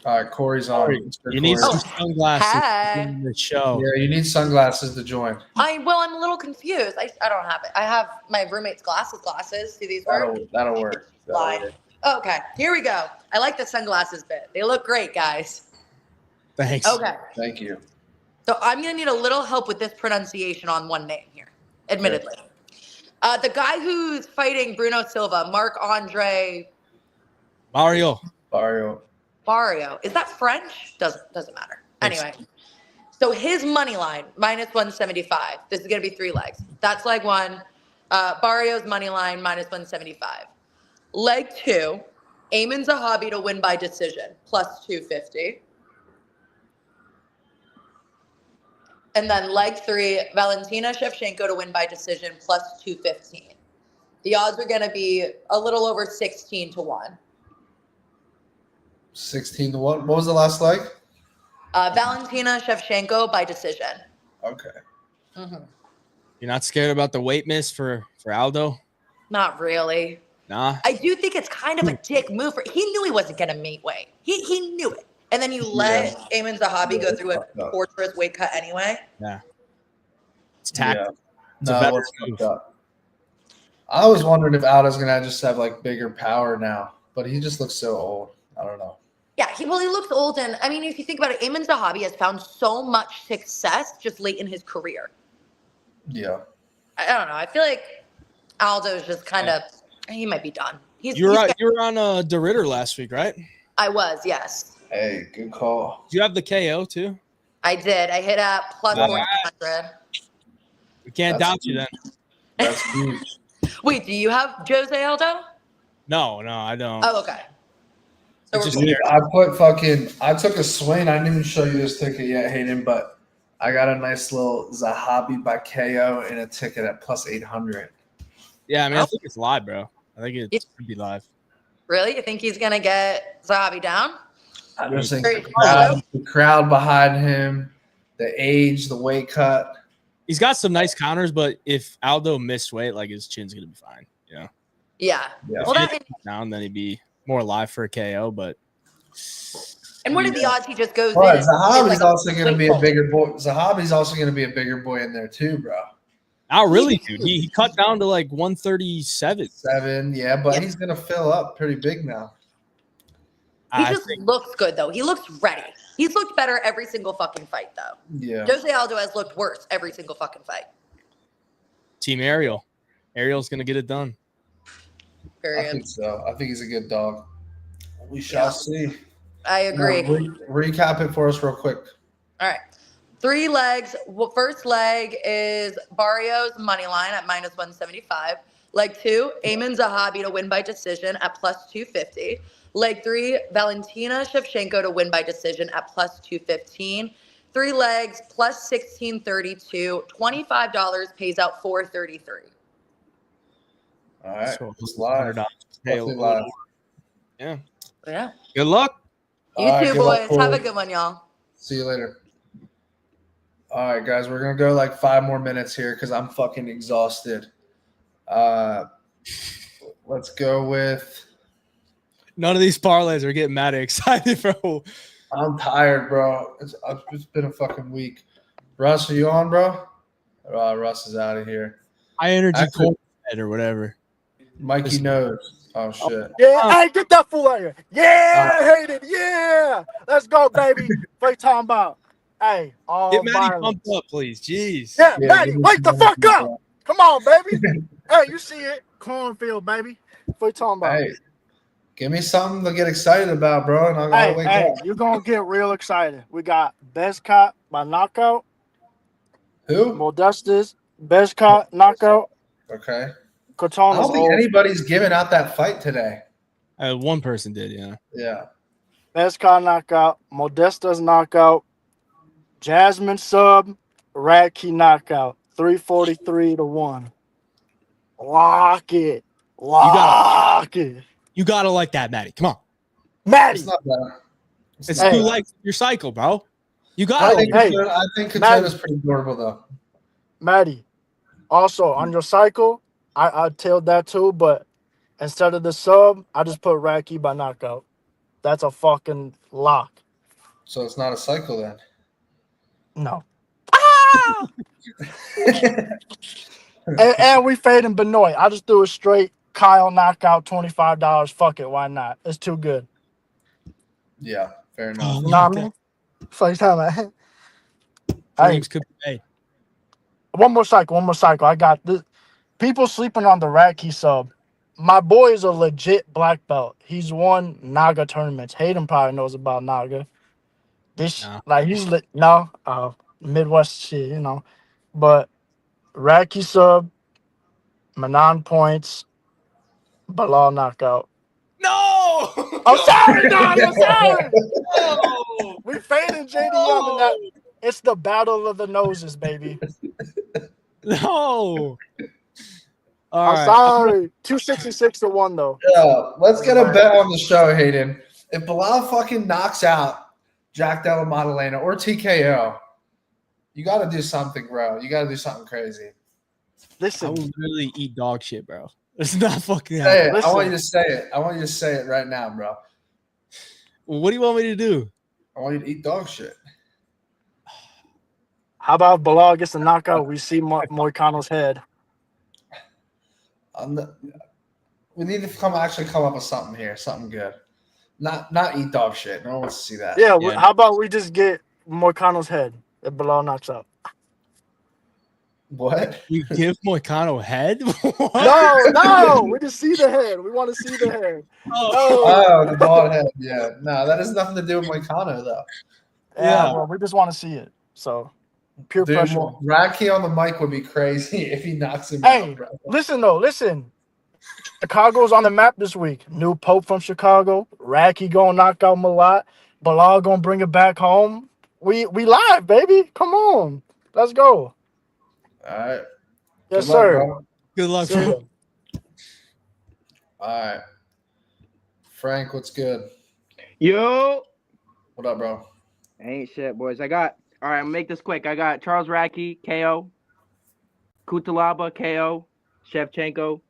right, Corey's on. You need some sunglasses in the show. Yeah, you need sunglasses to join. I'm a little confused. I don't have it. I have my roommate's glasses. Do these work? That'll work. Line. Okay, here we go. I like the sunglasses bit. They look great, guys. Thanks. Okay. Thank you. So I'm going to need a little help with this pronunciation on one name here, admittedly. The guy who's fighting Bruno Silva, Marc-Andre Barrio. Is that French? Doesn't matter. Anyway, so his money line, minus 175. This is going to be 3 legs. That's leg 1. Barrio's money line, minus 175. Leg 2, Eamon Zahabi to win by decision, plus 250. And then leg 3, Valentina Shevchenko to win by decision, plus 215. The odds are going to be a little over 16-1. 16-1. What was the last leg? Valentina Shevchenko by decision. Okay. Mm-hmm. You're not scared about the weight miss for Aldo? Not really. Nah. I do think it's kind of a dick move. He knew he wasn't going to meet weight. He knew it. And then you let Eamon Zahabi go through a torturous weight cut anyway. Yeah. It's tactical. It's a No, better it's move. fucked up. I was wondering if Aldo's going to just have bigger power now, but he just looks so old. I don't know. Yeah, he looks old. And I mean, if you think about it, Eamon Zahabi has found so much success just late in his career. Yeah. I don't know. I feel like Aldo's just kind of, he might be done. You were on De Ritter last week, right? I was, yes. Hey, good call. Do you have the KO too? I did. I hit at plus 100. We can't doubt you then. That's huge. Wait, do you have Jose Aldo? No, I don't. Oh, okay. Dude, I took a swing. I didn't even show you this ticket yet, Hayden, but I got a nice little Zahabi by KO and a ticket at plus 800. Yeah, I mean, I think it's live, bro. I think it could be live. Really? You think he's going to get Zahabi down? I just think the crowd behind him, the age, the weight cut. He's got some nice counters, but if Aldo missed weight, his chin's going to be fine. Yeah. Well, down, then he'd be more live for a KO, but. And what are the odds he just goes Right, in? Zahabi's also going to be a bigger boy. Zahabi's also going to be a bigger boy in there too, bro. Not really, dude. He cut down to 137. Yeah, but he's going to fill up pretty big now. He just looks good, though. He looks ready. He's looked better every single fucking fight, though. Yeah. Jose Aldo has looked worse every single fucking fight. Team Ariel. Ariel's going to get it done. Period. I think so. I think he's a good dog. We shall see. I agree. Recap it for us real quick. All right. 3 legs. First leg is Barrios money line at -175. Leg 2, Eamon Zahabi to win by decision at +250. Leg 3, Valentina Shevchenko to win by decision at +215. 3 legs +1632. $25 pays out $433. All right. So It's live. Definitely live. Yeah. Yeah. Good luck. You too, boys. Have a good one, y'all. See you later. All right, guys. We're going to go like 5 more minutes here because I'm fucking exhausted. Let's go with. None of these parlays are getting Matty excited, bro. I'm tired, bro. It's been a fucking week. Russ, are you on, bro? Russ is out of here. High energy cold or whatever. Mikey knows. Oh shit. Yeah, hey, get that fool out here. Yeah, Hayden. Yeah, let's go, baby. What you talking about? Hey, all Get Matty violence. pumped up, please. Jeez. Yeah, Matty, wake the fuck up. Come on, baby. Hey, you see it? Cornfield, baby. What you talking about? Hey, give me something to get excited about, bro, and I'll wake up. You're gonna get real excited. We got Best Cop by knockout. Who? Modestas, Best Cop knockout. Okay. I Cortana's don't think anybody's giving out that fight today. One person did, yeah. Yeah. Best Cop knockout. Modestas knockout. Jasmine sub. Radkey knockout. 343 to 1. Lock it. Lock it. You gotta like that, Matty. Come on. Matty. It's not bad. It's 2 legs of your cycle, bro. You got I think it. I think Katona's pretty durable though. Matty. Also on your cycle, I tailed that too, but instead of the sub, I just put Radkey by knockout. That's a fucking lock. So it's not a cycle then. No. and we fading Benoit. I just threw a straight Kyle knockout, $25. Fuck it, why not? It's too good. Yeah, fair enough. Nah, man. Fuck time, Dreams could be made. One more cycle. I got this. People sleeping on the Radkey sub. My boy is a legit black belt. He's won Naga tournaments. Hayden probably knows about Naga. He's Midwest shit, you know. But Radkey sub, Manon points, Bilal knockout. No! I'm sorry, dog. I'm sorry. No! We faded JDM in that. It's the battle of the noses, baby. No. I'm sorry. 266 to 1 though. Yeah, let's get a bet on the show, Hayden. If Bilal fucking knocks out Jack Della Maddalena or TKO, you got to do something, bro. You got to do something crazy. Listen, I would really eat dog shit, bro. It's not fucking say happening. it. I want you to say it. I want you to say it right now, bro. Well, what do you want me to do? I want you to eat dog shit. How about Bilal gets a knockout? We see Moicano's head. We need to come up with something here, something good. Not eat dog shit. No one wants to see that. Yeah. How about we just get Moicano's head if Bilal knocks out? What? You give Moicano head? No. We just see the head. We want to see the head. Oh, the bald head. Yeah. No, that has nothing to do with Moicano, though. Yeah. Well, we just want to see it. So pure Dude, pressure. Radkey on the mic would be crazy if he knocks him Hey, out, bro. listen. Chicago's on the map this week. New Pope from Chicago. Radkey gonna knock out Malat. Bilal gonna bring it back home. We live, baby. Come on. Let's go. All right. Yes, Good luck, sir. bro. Good luck, See ya. bro. All right. Frank, what's good? Yo. What up, bro? Ain't shit, boys. All right, I'm gonna make this quick. I got Charles Radkey, KO. Kutalaba, KO. Shevchenko,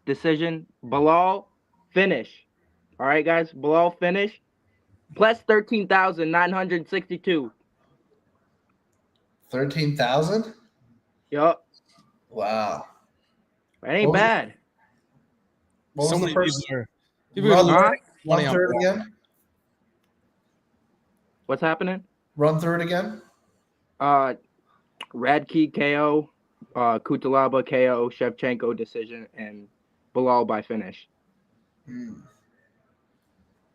decision. Bilal, finish. All right, guys. Bilal, finish. Plus 13,962. 13,000? Yup. Wow. It ain't bad. What was the first? People are Run money on through it Bilal. again? What's happening? Run through it again. Radke KO, Kutalaba KO, Shevchenko decision, and Bilal by finish.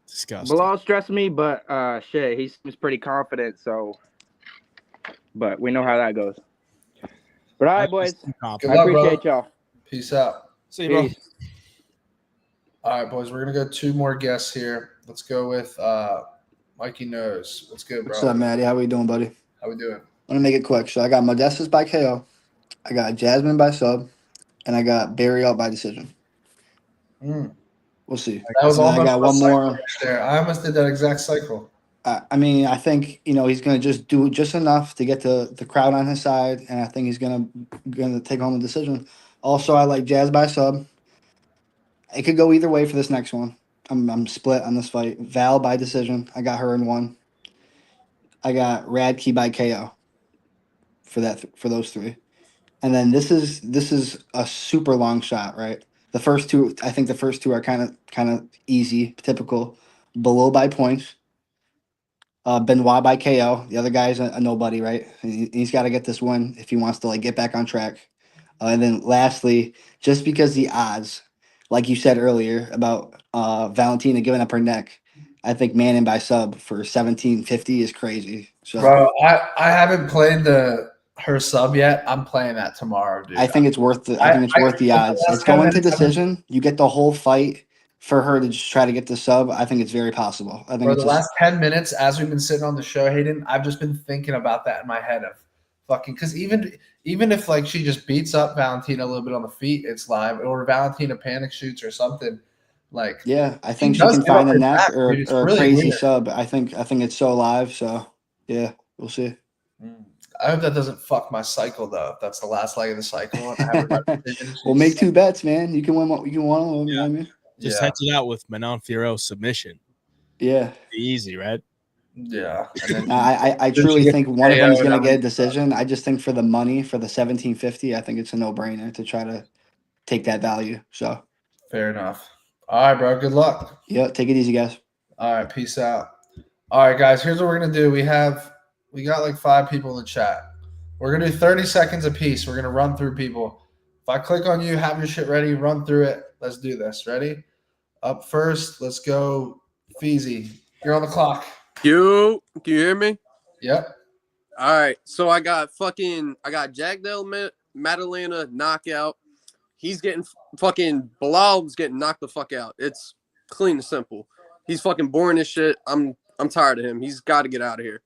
Disgusting. Bilal stressed me, but shit, he seems pretty confident. So, but we know how that goes. But all right, boys, Good I luck, appreciate bro. y'all. Peace out. See you, bro. Peace. All right, boys. We're gonna go 2 more guests here. Let's go with Mikey Nose. What's good, bro? What's up, Matty? How we doing, buddy? How we doing? I'm gonna make it quick. So I got Modestus by KO, I got Jasmine by sub, and I got Barry out by decision. We'll see. That was And then almost I got my one cycle more. right there. I almost did that exact cycle. I mean, I think he's gonna just do just enough to get the crowd on his side, and I think he's gonna take home a decision. Also, I like Jazz by sub. It could go either way for this next one. I'm split on this fight. Val by decision. I got her in one. I got Radke by KO for those 3. And then this is a super long shot, right? The first 2, I think the first 2 are kind of easy, typical. Below by points. Benoit by KO. The other guy's a nobody, right? He's got to get this win if he wants to get back on track. And then lastly, just because the odds, like you said earlier about Valentina giving up her neck, I think Manning by sub for 1750 is crazy. So Bro, I haven't played her sub yet. I'm playing that tomorrow, dude. I think it's worth the odds. It's going to decision. You get the whole fight for her to just try to get the sub. I think it's very possible. I think For it's the last 10 minutes, as we've been sitting on the show, Hayden, I've just been thinking about that in my head of fucking because even if she just beats up Valentina a little bit on the feet, it's live, or Valentina panic shoots or something. Yeah, I think she can find a neck or a really crazy weird. sub. I think it's so live. So yeah, we'll see. I hope that doesn't fuck my cycle though. If that's the last leg of the cycle, and I have a decision. We'll make 2 bets, man. You can win one. You can one of them. You know what I mean? Just heads it out with Manon Firo submission. Yeah. Easy, right? Yeah. I truly think one of them is going to get a decision. I just think for the money, for the 1750, I think it's a no-brainer to try to take that value. So fair enough. All right, bro. Good luck. Yeah, take it easy, guys. All right, peace out. All right, guys. Here's what we're gonna do. We got 5 people in the chat. We're gonna do 30 seconds apiece. We're gonna run through people. If I click on you, have your shit ready, run through it. Let's do this. Ready? Up first, let's go. Feezy, you're on the clock. Can you hear me? Yep. All right. So I got Jack Del Maddalena knockout. He's getting fucking Bilal's getting knocked the fuck out. It's clean and simple. He's fucking boring as shit. I'm tired of him. He's got to get out of here.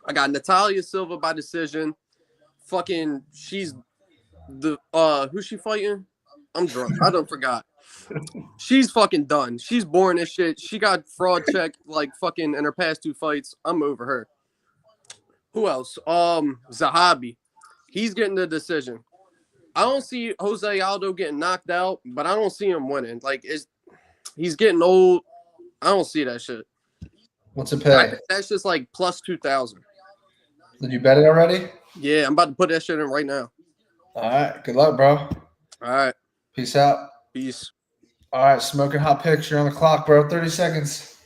I got Natalia Silva by decision. Fucking she's the who's she fighting? I'm drunk. I don't forgot. She's fucking done. She's boring as shit. She got fraud checked fucking in her past 2 fights. I'm over her. Who else? Zahabi. He's getting the decision. I don't see Jose Aldo getting knocked out, but I don't see him winning. He's getting old. I don't see that shit. What's it pay? That's just plus 2,000. Did you bet it already? Yeah, I'm about to put that shit in right now. All right. Good luck, bro. All right. Peace out. Peace. All right. Smoking hot picks. You're on the clock, bro. 30 seconds.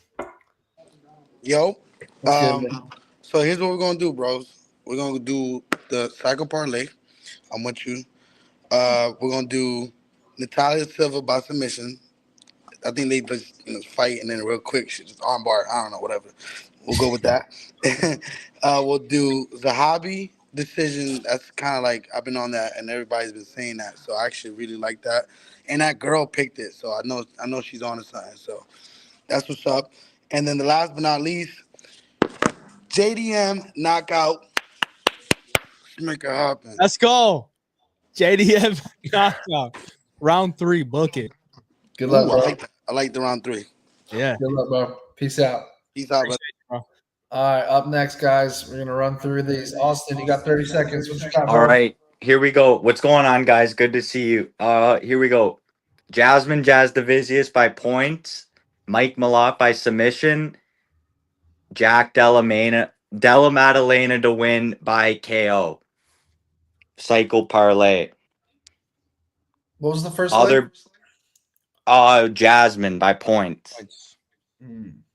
Yo. What's good, So here's what we're gonna do, bros. We're gonna do the cycle parlay. I'm with you. We're gonna do Natalia Silva by submission. I think they just fight and then real quick, shit, just armbar. I don't know, whatever. We'll go with that. We'll do Zahabi decision. That's kind of I've been on that, and everybody's been saying that, so I actually really like that. And that girl picked it, so I know she's on to something. So that's what's up. And then the last but not least, JDM knockout. Let's make it happen. Let's go. JDM knockout. Round 3, book it. Good luck, bro. I like the round 3. Yeah. Good luck, bro. Peace out. Peace out, bro. All right, up next, guys. We're gonna run through these. Austin, you got 30 seconds. What you got, bro? All right, here we go. What's going on, guys? Good to see you. Here we go. Jasmine Jasdavicius by points. Mike Malott by submission. Jack Della Maddalena to win by KO. Cycle parlay. What was the first other? Jasmine by points.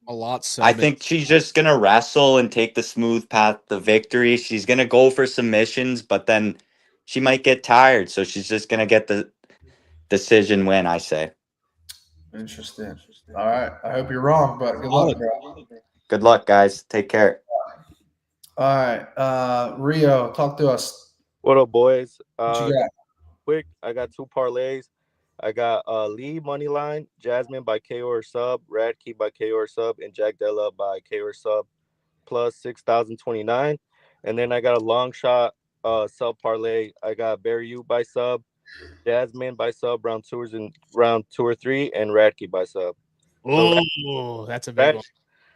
A lot. I think she's just gonna wrestle and take the smooth path to victory. She's gonna go for submissions, but then she might get tired, so she's just gonna get the decision win. I say. Interesting. All right. I hope you're wrong, but good luck, bro. Good luck, guys. Take care. All right. Rio, talk to us. What up, boys? What you got? Quick, I got 2 parlays. I got Lee money line, Jasmine by KO or sub, Radke by KO or sub, and Jack Della by KO or sub plus 6,029. And then I got a long shot sub parlay. I got Barry U by sub, Jasmine by sub round 2 or 3, and Radke by sub. Oh, that's a big one.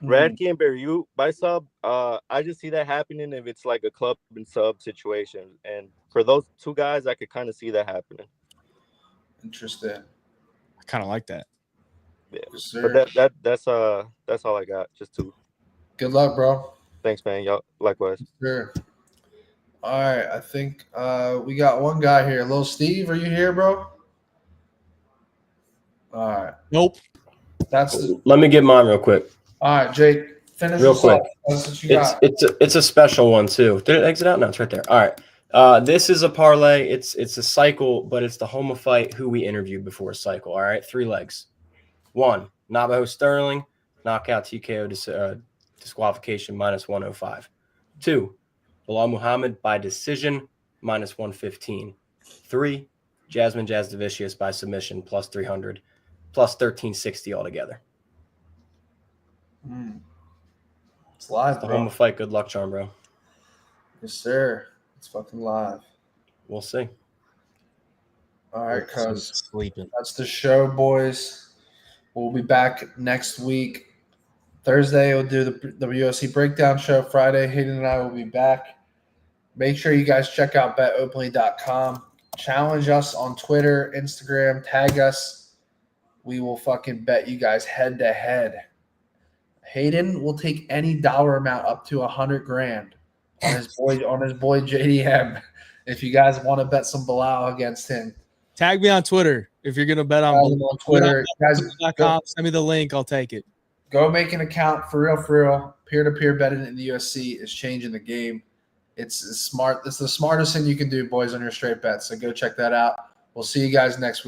Radke and Barry U by sub. I just see that happening if it's like a club and sub situation. And for those 2 guys, I could kind of see that happening. Interesting. I kind of like that. Yeah. Yes, But that's all I got. Just 2. Good luck, bro. Thanks, man. Y'all likewise. Sure. All right. I think we got one guy here. Little Steve, are you here, bro? All right. Nope. Let me get mine real quick. All right, Jake. Finish Real this quick. up. That's what you got. It's a special one too. Did it exit out? No, it's right there. All right. This is a parlay. It's a cycle, but it's the Homa fight who we interviewed before a cycle. All right, 3 legs. 1, Navajo Sterling, knockout TKO disqualification -105. 2, Bilal Muhammad by decision -115. 3, Jasmine Jasdavicius by submission +300, +1360 altogether. It's live, It's the bro. Homa fight. Good luck, charm, bro. Yes, sir. It's fucking live. We'll see. All right, cuz sleeping. That's the show, boys. We'll be back next week. Thursday, we'll do the UFC breakdown show. Friday, Hayden and I will be back. Make sure you guys check out betopenly.com. Challenge us on Twitter, Instagram, tag us. We will fucking bet you guys head to head. Hayden will take any dollar amount up to $100,000 on his boy JDM. If you guys want to bet some Bilal against him, Tag me on Twitter if you're gonna bet on Twitter. Guys, send me the link. I'll take it. Go make an account for real. Peer-to-peer betting in the UFC is changing the game. It's smart. It's the smartest thing you can do, boys, on your straight bets. So go check that out. We'll see you guys next week.